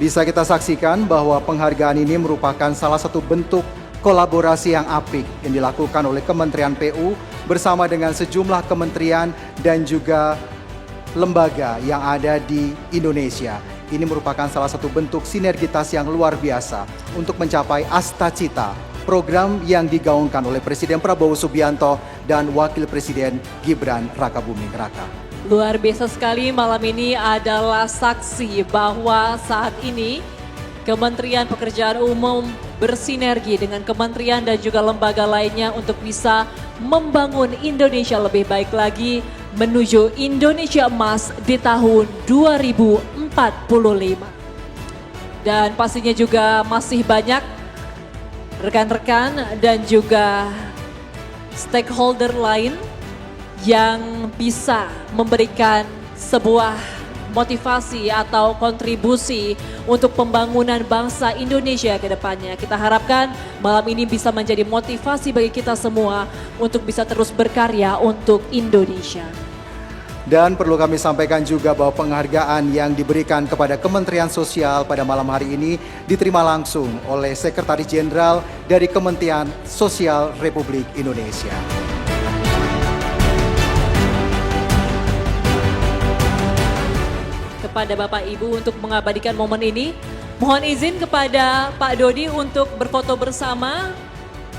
Bisa kita saksikan bahwa penghargaan ini merupakan salah satu bentuk kolaborasi yang apik yang dilakukan oleh Kementerian PU bersama dengan sejumlah kementerian dan juga lembaga yang ada di Indonesia. Ini merupakan salah satu bentuk sinergitas yang luar biasa untuk mencapai Asta Cita, program yang digaungkan oleh Presiden Prabowo Subianto dan Wakil Presiden Gibran Rakabuming Raka. Luar biasa sekali, malam ini adalah saksi bahwa saat ini Kementerian Pekerjaan Umum bersinergi dengan kementerian dan juga lembaga lainnya untuk bisa membangun Indonesia lebih baik lagi menuju Indonesia Emas di tahun 2045. Dan pastinya juga masih banyak rekan-rekan dan juga stakeholder lain yang bisa memberikan sebuah motivasi atau kontribusi untuk pembangunan bangsa Indonesia ke depannya. Kita harapkan malam ini bisa menjadi motivasi bagi kita semua untuk bisa terus berkarya untuk Indonesia. Dan perlu kami sampaikan juga bahwa penghargaan yang diberikan kepada Kementerian Sosial pada malam hari ini diterima langsung oleh Sekretaris Jenderal dari Kementerian Sosial Republik Indonesia. Kepada Bapak Ibu untuk mengabadikan momen ini, mohon izin kepada Pak Dodi untuk berfoto bersama,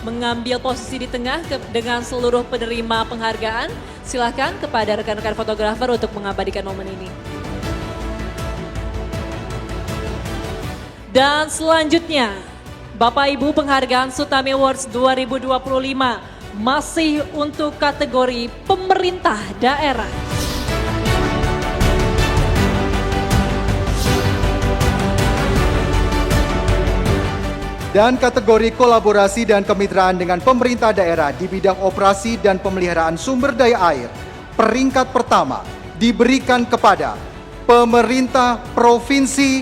mengambil posisi di tengah dengan seluruh penerima penghargaan. Silakan kepada rekan-rekan fotografer untuk mengabadikan momen ini. Dan selanjutnya, Bapak Ibu, penghargaan Sutami Awards 2025 masih untuk kategori pemerintah daerah. Dan kategori kolaborasi dan kemitraan dengan pemerintah daerah di bidang operasi dan pemeliharaan sumber daya air. Peringkat pertama diberikan kepada pemerintah Provinsi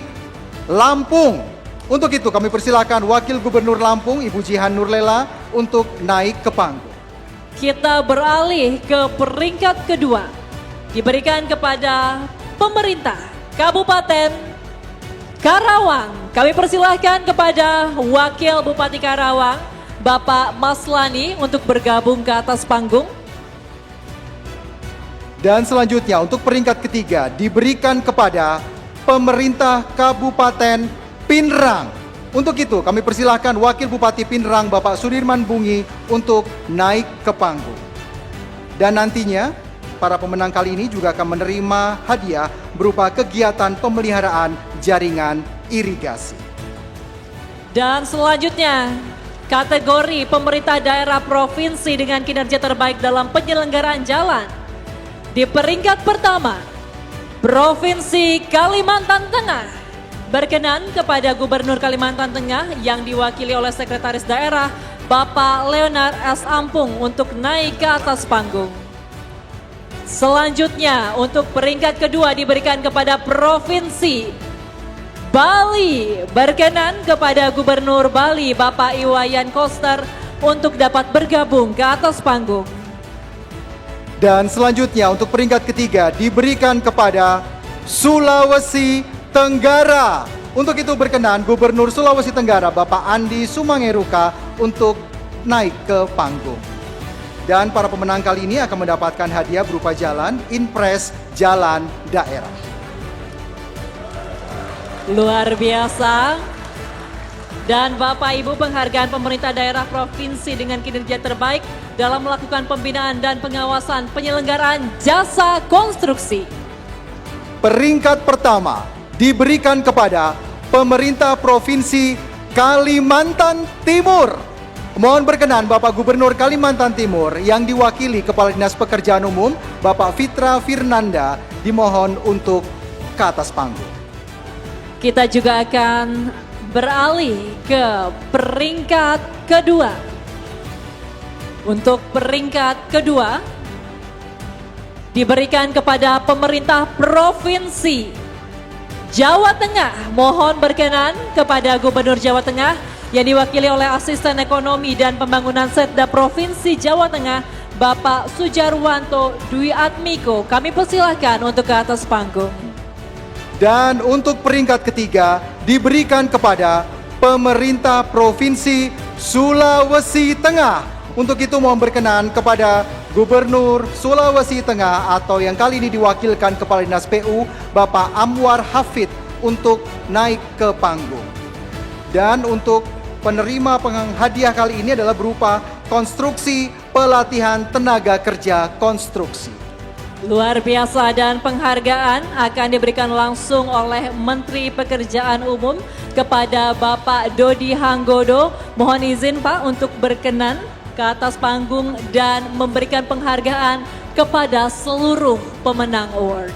Lampung. Untuk itu kami persilakan Wakil Gubernur Lampung, Ibu Jihan Nurlela untuk naik ke panggung. Kita beralih ke peringkat kedua. Diberikan kepada pemerintah Kabupaten Karawang. Kami persilahkan kepada Wakil Bupati Karawang, Bapak Maslani untuk bergabung ke atas panggung. Dan selanjutnya untuk peringkat ketiga diberikan kepada pemerintah Kabupaten Pinrang. Untuk itu kami persilahkan Wakil Bupati Pinrang Bapak Sudirman Bungi untuk naik ke panggung. Dan nantinya para pemenang kali ini juga akan menerima hadiah berupa kegiatan pemeliharaan jaringan irigasi. Dan selanjutnya, kategori pemerintah daerah provinsi dengan kinerja terbaik dalam penyelenggaraan jalan. Di peringkat pertama, Provinsi Kalimantan Tengah. Berkenan kepada Gubernur Kalimantan Tengah yang diwakili oleh Sekretaris Daerah Bapak Leonard S. Ampung untuk naik ke atas panggung. Selanjutnya untuk peringkat kedua diberikan kepada Provinsi Bali. Berkenan kepada Gubernur Bali Bapak Iwayan Koster untuk dapat bergabung ke atas panggung. Dan selanjutnya untuk peringkat ketiga diberikan kepada Sulawesi Tenggara. Untuk itu berkenan Gubernur Sulawesi Tenggara Bapak Andi Sumangeruka untuk naik ke panggung. Dan para pemenang kali ini akan mendapatkan hadiah berupa jalan Inpres Jalan Daerah. Luar biasa. Dan Bapak Ibu, penghargaan pemerintah daerah provinsi dengan kinerja terbaik dalam melakukan pembinaan dan pengawasan penyelenggaraan jasa konstruksi. Peringkat pertama diberikan kepada pemerintah Provinsi Kalimantan Timur. Mohon berkenan Bapak Gubernur Kalimantan Timur yang diwakili Kepala Dinas Pekerjaan Umum Bapak Fitra Firnanda dimohon untuk ke atas panggung. Kita juga akan beralih ke peringkat kedua. Untuk peringkat kedua diberikan kepada pemerintah Provinsi Jawa Tengah. Mohon berkenan kepada Gubernur Jawa Tengah yang diwakili oleh Asisten Ekonomi dan Pembangunan Setda Provinsi Jawa Tengah Bapak Sujarwanto Dwi Atmiko. Kami persilahkan untuk ke atas panggung. Dan untuk peringkat ketiga diberikan kepada pemerintah Provinsi Sulawesi Tengah. Untuk itu mohon berkenan kepada Gubernur Sulawesi Tengah atau yang kali ini diwakilkan Kepala Dinas PU Bapak Amwar Hafid untuk naik ke panggung. Dan untuk penerima hadiah kali ini adalah berupa konstruksi pelatihan tenaga kerja konstruksi. Luar biasa, dan penghargaan akan diberikan langsung oleh Menteri Pekerjaan Umum kepada Bapak Dodi Hanggodo. Mohon izin Pak untuk berkenan ke atas panggung dan memberikan penghargaan kepada seluruh pemenang award.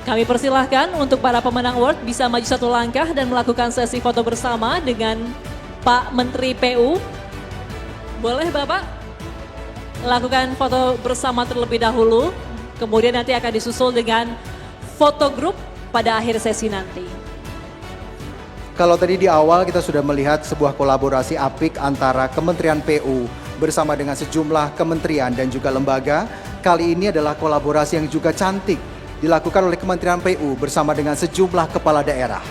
Kami persilahkan untuk para pemenang award bisa maju satu langkah dan melakukan sesi foto bersama dengan Pak Menteri PU. Boleh Bapak? Lakukan foto bersama terlebih dahulu, kemudian nanti akan disusul dengan foto grup pada akhir sesi nanti. Kalau tadi di awal kita sudah melihat sebuah kolaborasi apik antara Kementerian PU bersama dengan sejumlah kementerian dan juga lembaga. Kali ini adalah kolaborasi yang juga cantik dilakukan oleh Kementerian PU bersama dengan sejumlah kepala daerah.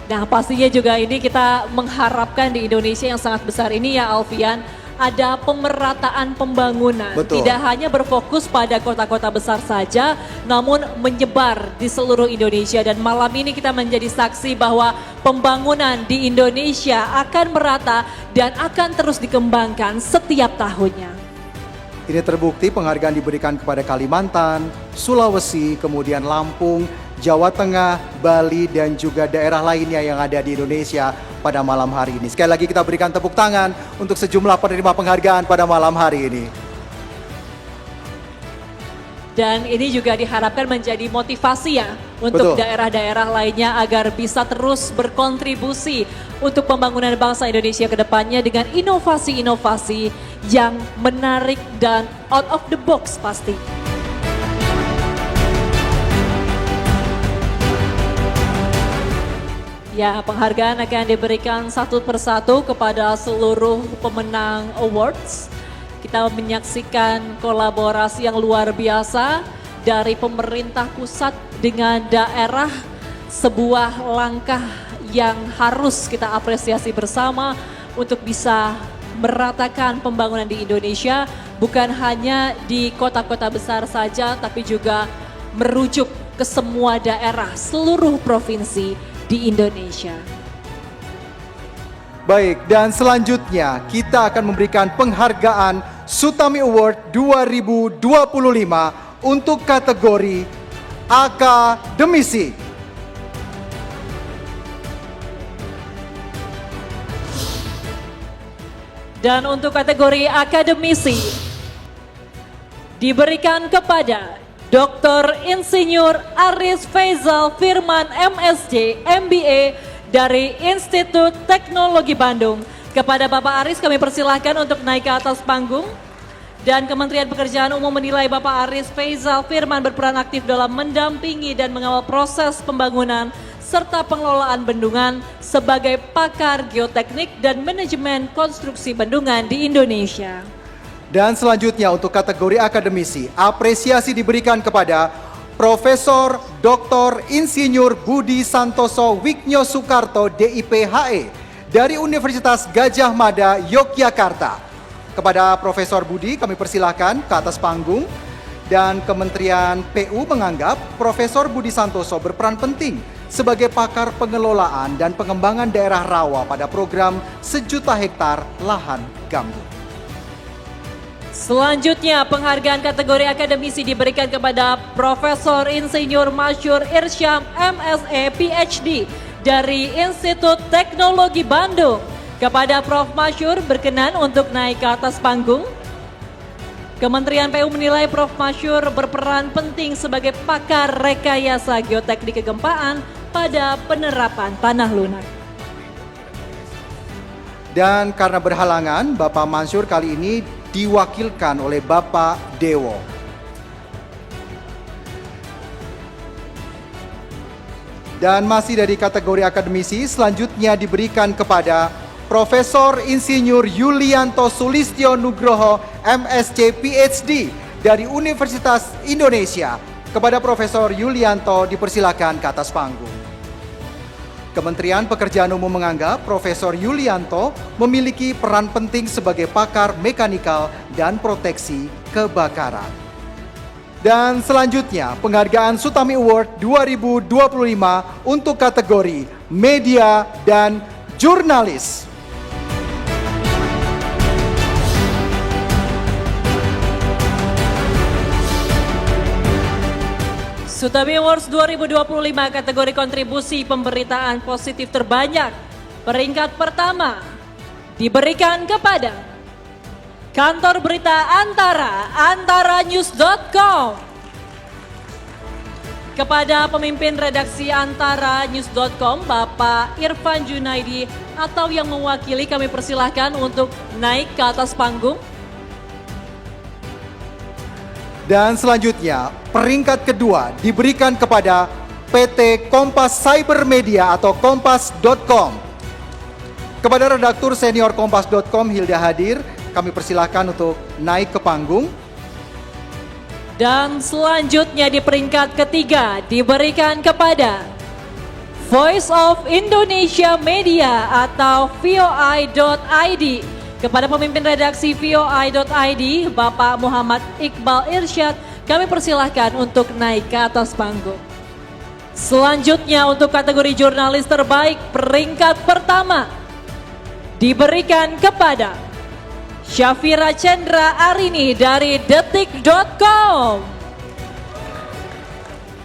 Nah pastinya juga ini kita mengharapkan di Indonesia yang sangat besar ini ya Alfian, ada pemerataan pembangunan. Betul. Tidak hanya berfokus pada kota-kota besar saja, namun menyebar di seluruh Indonesia. Dan malam ini kita menjadi saksi bahwa pembangunan di Indonesia akan merata dan akan terus dikembangkan setiap tahunnya. Ini terbukti penghargaan diberikan kepada Kalimantan, Sulawesi, kemudian Lampung, Jawa Tengah, Bali, dan juga daerah lainnya yang ada di Indonesia pada malam hari ini. Sekali lagi kita berikan tepuk tangan untuk sejumlah penerima penghargaan pada malam hari ini. Dan ini juga diharapkan menjadi motivasi ya untuk Betul. daerah-daerah lainnya agar bisa terus berkontribusi untuk pembangunan bangsa Indonesia ke depannya dengan inovasi-inovasi yang menarik dan out of the box pasti. Ya, penghargaan akan diberikan satu persatu kepada seluruh pemenang awards. Kita menyaksikan kolaborasi yang luar biasa dari pemerintah pusat dengan daerah, sebuah langkah yang harus kita apresiasi bersama untuk bisa meratakan pembangunan di Indonesia, bukan hanya di kota-kota besar saja, tapi juga merujuk ke semua daerah, seluruh provinsi di Indonesia. Baik, dan selanjutnya kita akan memberikan penghargaan Sutami Award 2025 untuk kategori Akademisi. Dan untuk kategori akademisi diberikan kepada Dr. Insinyur Aris Faizal Firman MSc MBA dari Institut Teknologi Bandung. Kepada Bapak Aris kami persilahkan untuk naik ke atas panggung. Dan Kementerian Pekerjaan Umum menilai Bapak Aris Faizal Firman berperan aktif dalam mendampingi dan mengawal proses pembangunan serta pengelolaan bendungan sebagai pakar geoteknik dan manajemen konstruksi bendungan di Indonesia. Dan selanjutnya untuk kategori akademisi, apresiasi diberikan kepada Profesor Dr. Insinyur Budi Santoso Wiknyo Soekarto DIP.HE dari Universitas Gadjah Mada, Yogyakarta. Kepada Profesor Budi kami persilahkan ke atas panggung. Dan Kementerian PU menganggap Profesor Budi Santoso berperan penting sebagai pakar pengelolaan dan pengembangan daerah rawa pada program 1 juta hektar lahan gambut. Selanjutnya penghargaan kategori akademisi diberikan kepada Profesor Insinyur Masyur Irsyam MSE PhD dari Institut Teknologi Bandung. Kepada Prof. Masyur berkenan untuk naik ke atas panggung. Kementerian PU menilai Prof. Masyur berperan penting sebagai pakar rekayasa geoteknik kegempaan pada penerapan tanah lunak. Dan karena berhalangan, Bapak Mansur kali ini diwakilkan oleh Bapak Dewo. Dan masih dari kategori akademisi, selanjutnya diberikan kepada Profesor Insinyur Yulianto Sulistyo Nugroho MSc PhD dari Universitas Indonesia. Kepada Profesor Yulianto dipersilakan ke atas panggung. Kementerian Pekerjaan Umum menganggap Profesor Yulianto memiliki peran penting sebagai pakar mekanikal dan proteksi kebakaran. Dan selanjutnya penghargaan Sutami Award 2025 untuk kategori media dan jurnalis. Sutami Awards 2025 kategori kontribusi pemberitaan positif terbanyak. Peringkat pertama diberikan kepada Kantor Berita Antara, antaranews.com. Kepada pemimpin redaksi antaranews.com, Bapak Irfan Junaidi, atau yang mewakili kami persilahkan untuk naik ke atas panggung. Dan selanjutnya, peringkat kedua diberikan kepada PT Kompas Cyber Media atau kompas.com. Kepada redaktur senior kompas.com Hilda Hadir, kami persilahkan untuk naik ke panggung. Dan selanjutnya di peringkat ketiga diberikan kepada Voice of Indonesia Media atau VOI.ID. Kepada pemimpin redaksi VOI.ID, Bapak Muhammad Iqbal Irsyad, kami persilahkan untuk naik ke atas panggung. Selanjutnya untuk kategori jurnalis terbaik, peringkat pertama diberikan kepada Syafira Chandra Arini dari detik.com.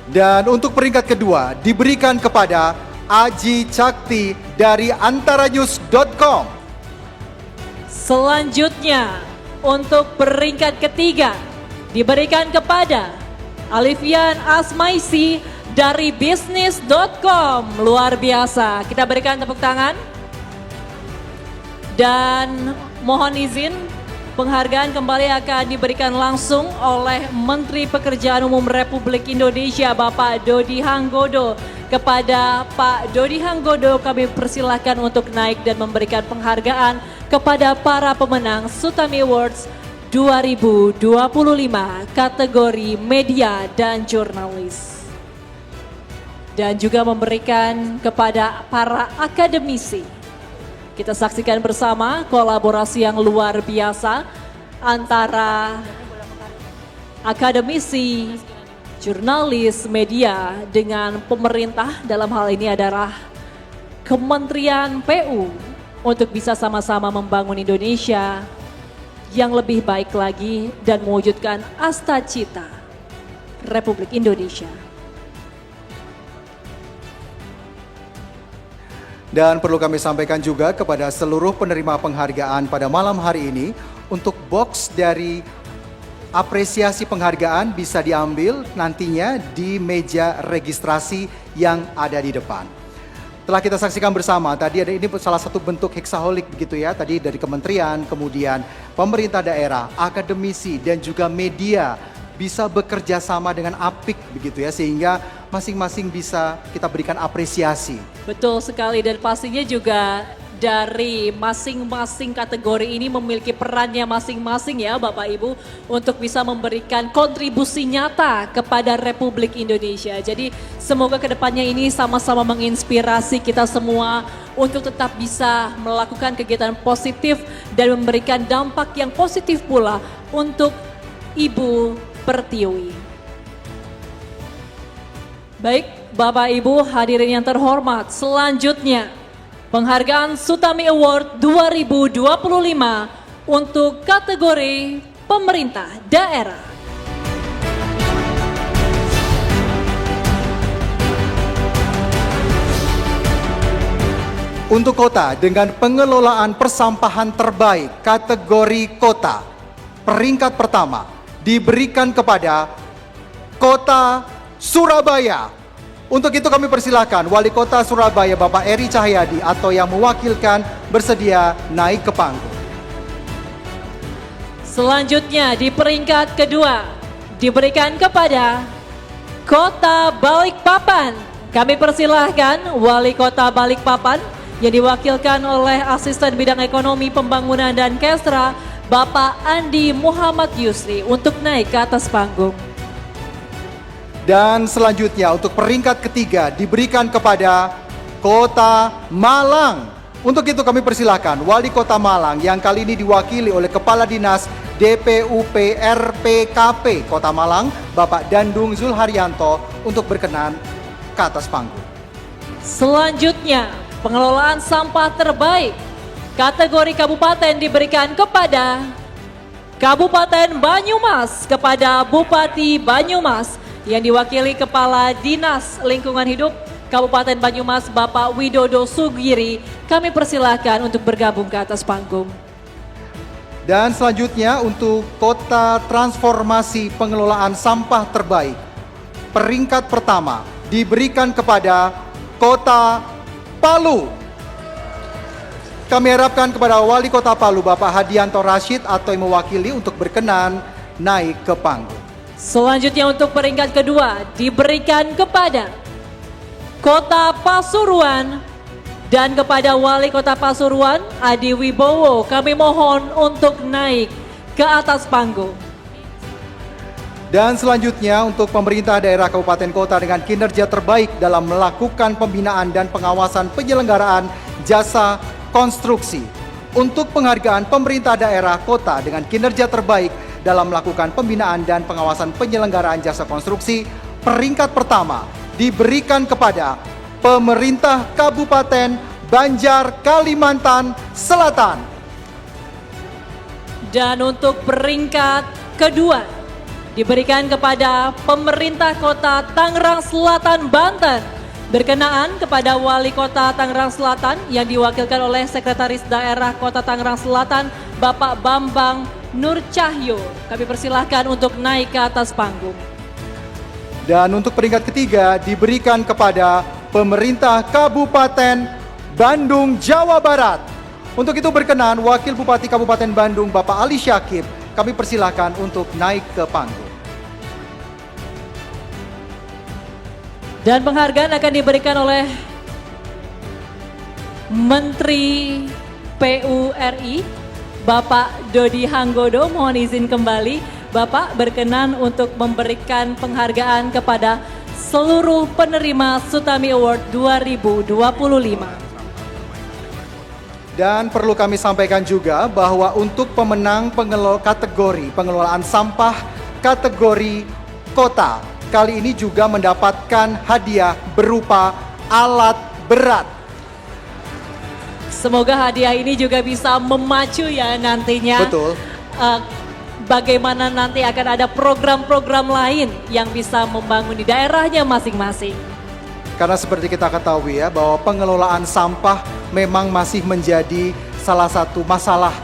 Dan untuk peringkat kedua diberikan kepada Aji Cakti dari antaranews.com. Selanjutnya untuk peringkat ketiga diberikan kepada Alifian Asmaisi dari bisnis.com. Luar biasa, kita berikan tepuk tangan. Dan mohon izin, penghargaan kembali akan diberikan langsung oleh Menteri Pekerjaan Umum Republik Indonesia Bapak Dodi Hanggodo. Kepada Pak Dodi Hanggodo kami persilahkan untuk naik dan memberikan penghargaan kepada para pemenang Sutami Awards 2025 kategori media dan jurnalis. Dan juga memberikan kepada para akademisi. Kita saksikan bersama kolaborasi yang luar biasa antara akademisi, jurnalis, media dengan pemerintah, dalam hal ini adalah Kementerian PU, untuk bisa sama-sama membangun Indonesia yang lebih baik lagi dan mewujudkan asta cita Republik Indonesia Dan perlu kami sampaikan juga kepada seluruh penerima penghargaan pada malam hari ini, untuk box dari apresiasi penghargaan bisa diambil nantinya di meja registrasi yang ada di depan. Telah kita saksikan bersama, tadi ada ini salah satu bentuk hexaholic begitu ya, tadi dari kementerian, kemudian pemerintah daerah, akademisi, dan juga media bisa bekerja sama dengan apik begitu ya, sehingga masing-masing bisa kita berikan apresiasi. Betul sekali, dan pastinya juga dari masing-masing kategori ini memiliki perannya masing-masing ya Bapak Ibu untuk bisa memberikan kontribusi nyata kepada Republik Indonesia. Jadi semoga kedepannya ini sama-sama menginspirasi kita semua untuk tetap bisa melakukan kegiatan positif dan memberikan dampak yang positif pula untuk Ibu Pertiwi. Baik, Bapak Ibu hadirin yang terhormat, selanjutnya penghargaan Sutami Award 2025 untuk kategori pemerintah daerah. Untuk kota dengan pengelolaan persampahan terbaik kategori kota, peringkat pertama diberikan kepada Kota Surabaya. Untuk itu kami persilahkan Wali Kota Surabaya Bapak Eri Cahyadi atau yang mewakilkan bersedia naik ke panggung. Selanjutnya di peringkat kedua diberikan kepada Kota Balikpapan. Kami persilahkan Wali Kota Balikpapan yang diwakilkan oleh Asisten Bidang Ekonomi Pembangunan dan Kesra Bapak Andi Muhammad Yusri untuk naik ke atas panggung. Dan selanjutnya untuk peringkat ketiga diberikan kepada Kota Malang. Untuk itu kami persilahkan Wali Kota Malang yang kali ini diwakili oleh Kepala Dinas DPUP RPKP Kota Malang Bapak Dandung Zulharyanto untuk berkenan ke atas panggung. Selanjutnya pengelolaan sampah terbaik kategori kabupaten diberikan kepada Kabupaten Banyumas kepada Bupati Banyumas yang diwakili Kepala Dinas Lingkungan Hidup Kabupaten Banyumas Bapak Widodo Sugiri. Kami persilahkan untuk bergabung ke atas panggung. Dan selanjutnya untuk Kota Transformasi Pengelolaan Sampah Terbaik, peringkat pertama diberikan kepada Kota Palu. Kami harapkan kepada Wali Kota Palu Bapak Hadianto Rashid atau yang mewakili untuk berkenan naik ke panggung. Selanjutnya untuk peringkat kedua diberikan kepada Kota Pasuruan dan kepada Wali Kota Pasuruan Adi Wibowo. Kami mohon untuk naik ke atas panggung. Dan selanjutnya untuk pemerintah daerah kabupaten kota dengan kinerja terbaik dalam melakukan pembinaan dan pengawasan penyelenggaraan jasa konstruksi. Untuk penghargaan pemerintah daerah kota dengan kinerja terbaik dalam melakukan pembinaan dan pengawasan penyelenggaraan jasa konstruksi, peringkat pertama diberikan kepada pemerintah Kabupaten Banjar Kalimantan Selatan. Dan untuk peringkat kedua diberikan kepada pemerintah Kota Tangerang Selatan Banten. Berkenaan kepada Wali Kota Tangerang Selatan yang diwakilkan oleh Sekretaris Daerah Kota Tangerang Selatan Bapak Bambang Nur Cahyo. Kami persilahkan untuk naik ke atas panggung. Dan untuk peringkat ketiga diberikan kepada pemerintah Kabupaten Bandung, Jawa Barat. Untuk itu berkenan Wakil Bupati Kabupaten Bandung Bapak Ali Syakib, kami persilahkan untuk naik ke panggung. Dan penghargaan akan diberikan oleh Menteri PURI Bapak Dodi Hanggodo. Mohon izin kembali Bapak berkenan untuk memberikan penghargaan kepada seluruh penerima Sutami Award 2025. Dan perlu kami sampaikan juga bahwa untuk pemenang kategori pengelolaan sampah kategori kota kali ini juga mendapatkan hadiah berupa alat berat. Semoga hadiah ini juga bisa memacu ya nantinya. Betul. Bagaimana nanti akan ada program-program lain yang bisa membangun di daerahnya masing-masing. Karena seperti kita ketahui ya, bahwa pengelolaan sampah memang masih menjadi salah satu masalah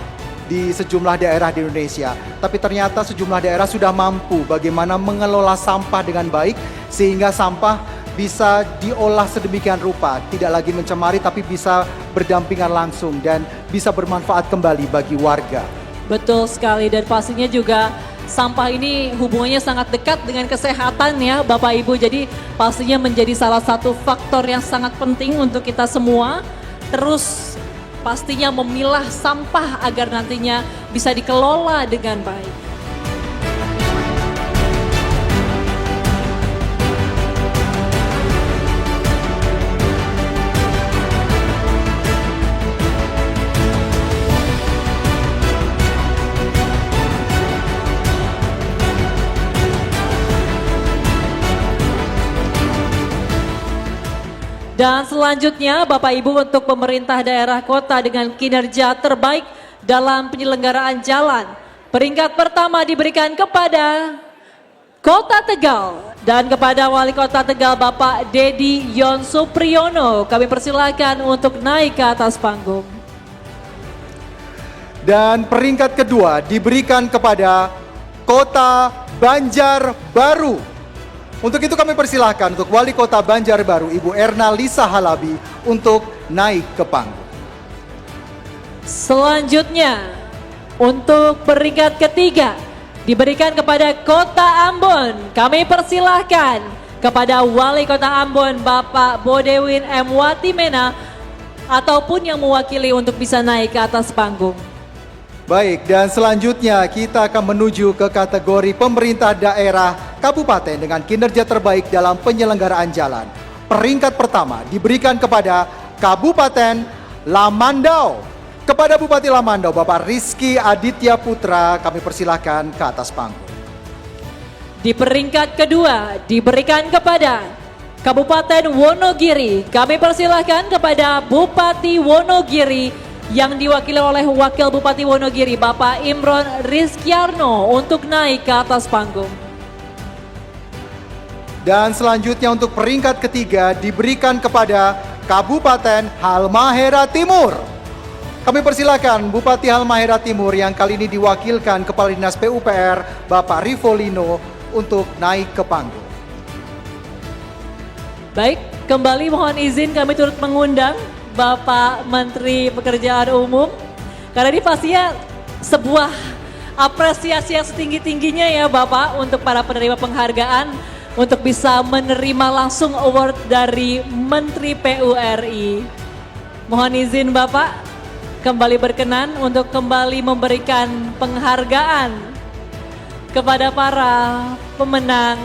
di sejumlah daerah di Indonesia. Tapi ternyata sejumlah daerah sudah mampu bagaimana mengelola sampah dengan baik, sehingga sampah bisa diolah sedemikian rupa, tidak lagi mencemari tapi bisa berdampingan langsung dan bisa bermanfaat kembali bagi warga. Betul sekali, dan pastinya juga sampah ini hubungannya sangat dekat dengan kesehatan ya Bapak Ibu. Jadi pastinya menjadi salah satu faktor yang sangat penting untuk kita semua. Terus pastinya memilah sampah agar nantinya bisa dikelola dengan baik. Dan selanjutnya Bapak Ibu, untuk pemerintah daerah kota dengan kinerja terbaik dalam penyelenggaraan jalan, peringkat pertama diberikan kepada Kota Tegal dan kepada Wali Kota Tegal Bapak Dedi Yon Supriyono. Kami persilakan untuk naik ke atas panggung. Dan peringkat kedua diberikan kepada Kota Banjarbaru. Untuk itu kami persilahkan untuk Wali Kota Banjarbaru Ibu Erna Lisa Halabi untuk naik ke panggung. Selanjutnya untuk peringkat ketiga diberikan kepada Kota Ambon. Kami persilahkan kepada Wali Kota Ambon Bapak Bodewin M. Watimena ataupun yang mewakili untuk bisa naik ke atas panggung. Baik, dan selanjutnya kita akan menuju ke kategori pemerintah daerah kabupaten dengan kinerja terbaik dalam penyelenggaraan jalan. Peringkat pertama diberikan kepada Kabupaten Lamandau. Kepada Bupati Lamandau, Bapak Rizky Aditya Putra, kami persilahkan ke atas panggung. Di peringkat kedua diberikan kepada Kabupaten Wonogiri. Kami persilahkan kepada Bupati Wonogiri yang diwakili oleh Wakil Bupati Wonogiri Bapak Imron Rizkyarno untuk naik ke atas panggung. Dan selanjutnya untuk peringkat ketiga diberikan kepada Kabupaten Halmahera Timur. Kami persilakan Bupati Halmahera Timur yang kali ini diwakilkan Kepala Dinas PUPR Bapak Rivolino untuk naik ke panggung. Baik, kembali mohon izin kami turut mengundang Bapak Menteri Pekerjaan Umum, karena ini pastinya sebuah apresiasi yang setinggi-tingginya ya Bapak untuk para penerima penghargaan untuk bisa menerima langsung award dari Menteri PURI. Mohon izin Bapak kembali berkenan untuk kembali memberikan penghargaan kepada para pemenang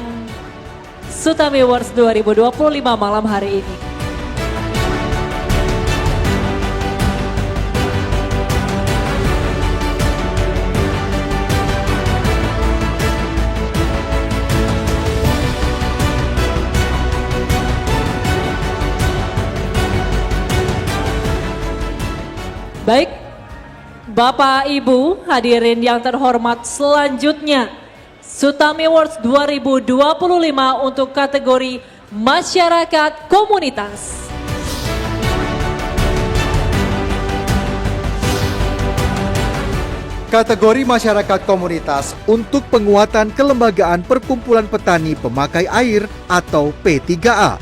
Sutami Awards 2025 malam hari ini. Baik, Bapak Ibu hadirin yang terhormat, selanjutnya Sutami Awards 2025 untuk kategori Masyarakat Komunitas. Kategori Masyarakat Komunitas untuk penguatan kelembagaan Perkumpulan Petani Pemakai Air atau P3A.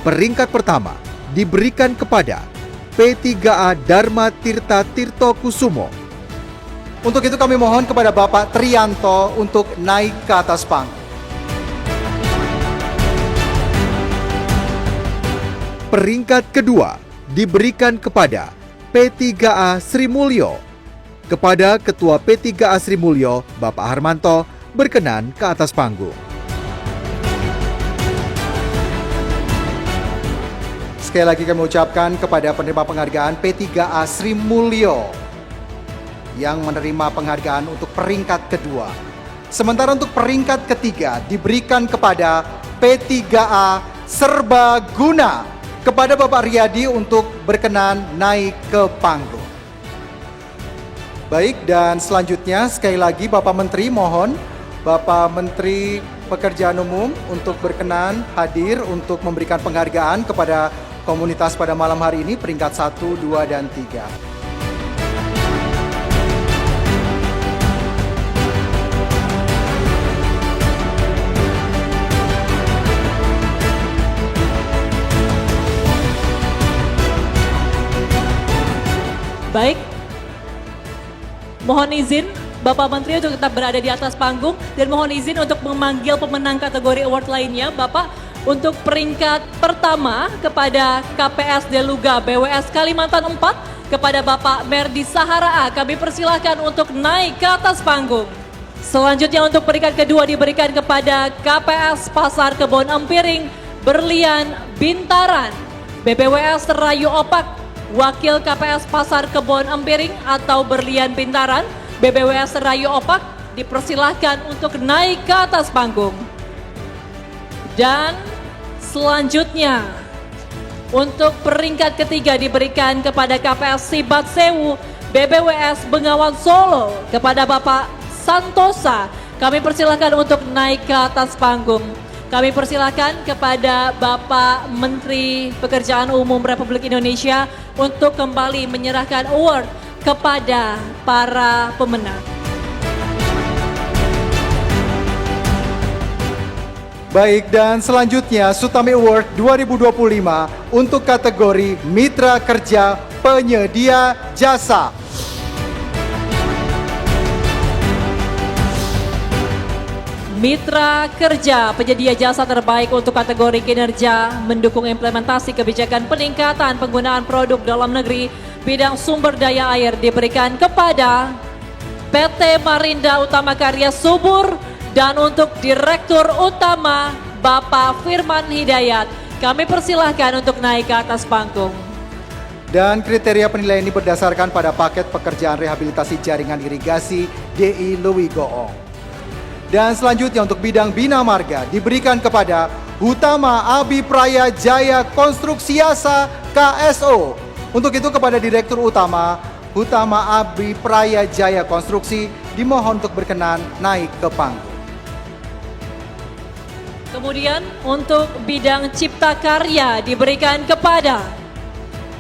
Peringkat pertama diberikan kepada P3A Dharma Tirta Tirto Kusumo. Untuk itu kami mohon kepada Bapak Trianto untuk naik ke atas panggung. Peringkat kedua diberikan kepada P3A Sri Mulyo. Kepada Ketua P3A Sri Mulyo, Bapak Harmanto, berkenan ke atas panggung. Sekali lagi kami ucapkan kepada penerima penghargaan P3A Sri Mulyo yang menerima penghargaan untuk peringkat kedua. Sementara untuk peringkat ketiga diberikan kepada P3A Serbaguna. Kepada Bapak Riyadi untuk berkenan naik ke panggung. Baik, dan selanjutnya sekali lagi Bapak Menteri mohon, Bapak Menteri Pekerjaan Umum untuk berkenan hadir untuk memberikan penghargaan kepada komunitas pada malam hari ini peringkat 1, 2, dan 3. Baik, mohon izin Bapak Menteri untuk tetap berada di atas panggung dan mohon izin untuk memanggil pemenang kategori award lainnya. Bapak, untuk peringkat pertama kepada KPS Deluga BWS Kalimantan 4 kepada Bapak Merdi Sahara A, kami persilahkan untuk naik ke atas panggung. Selanjutnya untuk peringkat kedua diberikan kepada KPS Pasar Kebon Empiring Berlian Bintaran BPWS Rayu Opak. Wakil KPS Pasar Kebon Empiring atau Berlian Bintaran, BPWS Rayu Opak, dipersilahkan untuk naik ke atas panggung. Dan selanjutnya, untuk peringkat ketiga diberikan kepada KPS Sibat Sewu, BPWS Bengawan Solo, kepada Bapak Santosa. Kami persilahkan untuk naik ke atas panggung. Kami persilahkan kepada Bapak Menteri Pekerjaan Umum Republik Indonesia untuk kembali menyerahkan award kepada para pemenang. Baik, dan selanjutnya Sutami Award 2025 untuk kategori Mitra Kerja Penyedia Jasa. Mitra Kerja Penyedia Jasa terbaik untuk kategori kinerja mendukung implementasi kebijakan peningkatan penggunaan produk dalam negeri bidang sumber daya air diberikan kepada PT Marinda Utama Karya Subur dan untuk Direktur Utama Bapak Firman Hidayat. Kami persilahkan untuk naik ke atas panggung. Dan kriteria penilaian ini berdasarkan pada paket pekerjaan rehabilitasi jaringan irigasi DI Lewi Goong. Dan selanjutnya untuk bidang Bina Marga diberikan kepada Hutama Abipraya Jaya Konstruksiasa KSO. Untuk itu kepada Direktur Utama Hutama Abipraya Jaya Konstruksi dimohon untuk berkenan naik ke panggung. Kemudian untuk bidang Cipta Karya diberikan kepada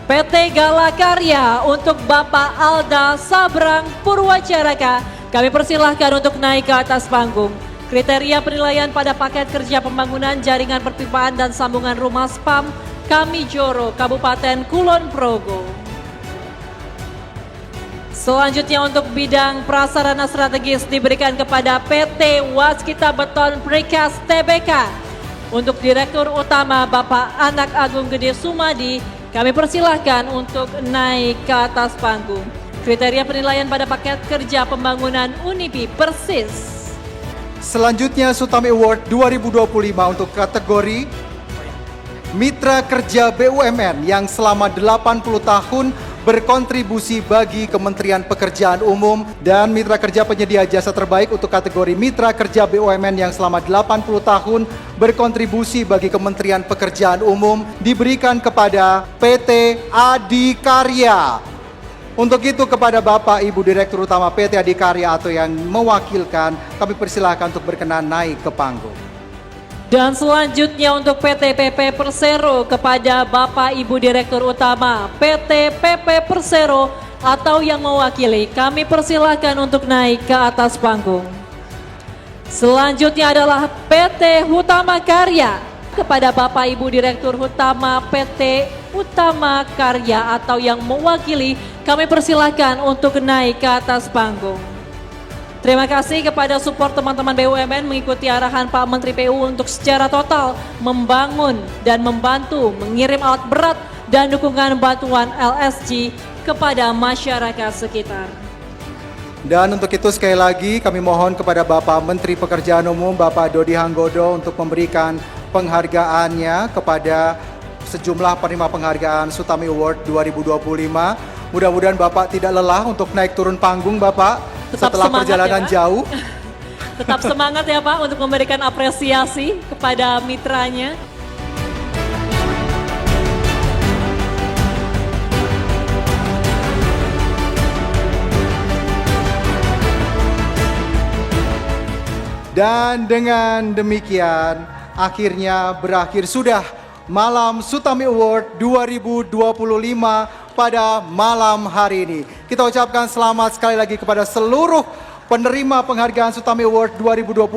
PT Gala Karya untuk Bapak Alda Sabrang Purwacaraka. Kami persilahkan untuk naik ke atas panggung. Kriteria penilaian pada paket kerja pembangunan jaringan perpipaan dan sambungan rumah spam Kamijoro, Kabupaten Kulon Progo. Selanjutnya untuk bidang prasarana strategis diberikan kepada PT Waskita Beton Precast Tbk. Untuk Direktur Utama Bapak Anak Agung Gede Sumadi, kami persilahkan untuk naik ke atas panggung. Kriteria penilaian pada paket kerja pembangunan Unipi Persis. Selanjutnya Sutami Award 2025 untuk kategori Mitra Kerja BUMN yang selama 80 tahun berkontribusi bagi Kementerian Pekerjaan Umum dan Mitra Kerja Penyedia Jasa terbaik untuk kategori Mitra Kerja BUMN yang selama 80 tahun berkontribusi bagi Kementerian Pekerjaan Umum diberikan kepada PT Adikarya. Untuk itu kepada Bapak Ibu Direktur Utama PT Adikarya atau yang mewakilkan, kami persilahkan untuk berkenan naik ke panggung. Dan selanjutnya untuk PT PP Persero kepada Bapak Ibu Direktur Utama PT PP Persero atau yang mewakili, kami persilahkan untuk naik ke atas panggung. Selanjutnya adalah PT Hutama Karya kepada Bapak Ibu Direktur Utama PT Utama Karya atau yang mewakili, kami persilahkan untuk naik ke atas panggung. Terima kasih kepada support teman-teman BUMN mengikuti arahan Pak Menteri PU untuk secara total membangun dan membantu mengirim alat berat dan dukungan bantuan LSG kepada masyarakat sekitar. Dan untuk itu sekali lagi kami mohon kepada Bapak Menteri Pekerjaan Umum Bapak Dodi Hanggodo untuk memberikan penghargaannya kepada sejumlah penerima penghargaan Sutami Award 2025. Mudah-mudahan Bapak tidak lelah untuk naik turun panggung Bapak setelah perjalanan jauh. Tetap semangat ya Pak untuk memberikan apresiasi kepada mitranya. Dan dengan demikian akhirnya berakhir sudah Malam Sutami Award 2025 pada malam hari ini. Kita ucapkan selamat sekali lagi kepada seluruh penerima penghargaan Sutami Award 2025.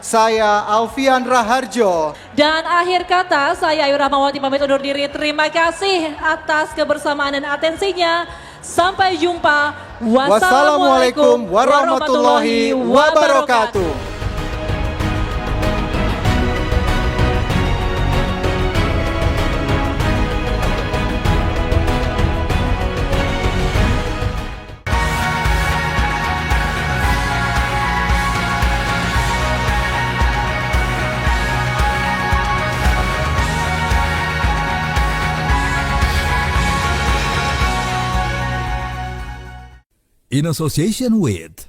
Saya Alfian Raharjo. Dan akhir kata, saya Ayu Rahmawati pamit undur diri. Terima kasih atas kebersamaan dan atensinya. Sampai jumpa. Wassalamualaikum warahmatullahi wabarakatuh. In association with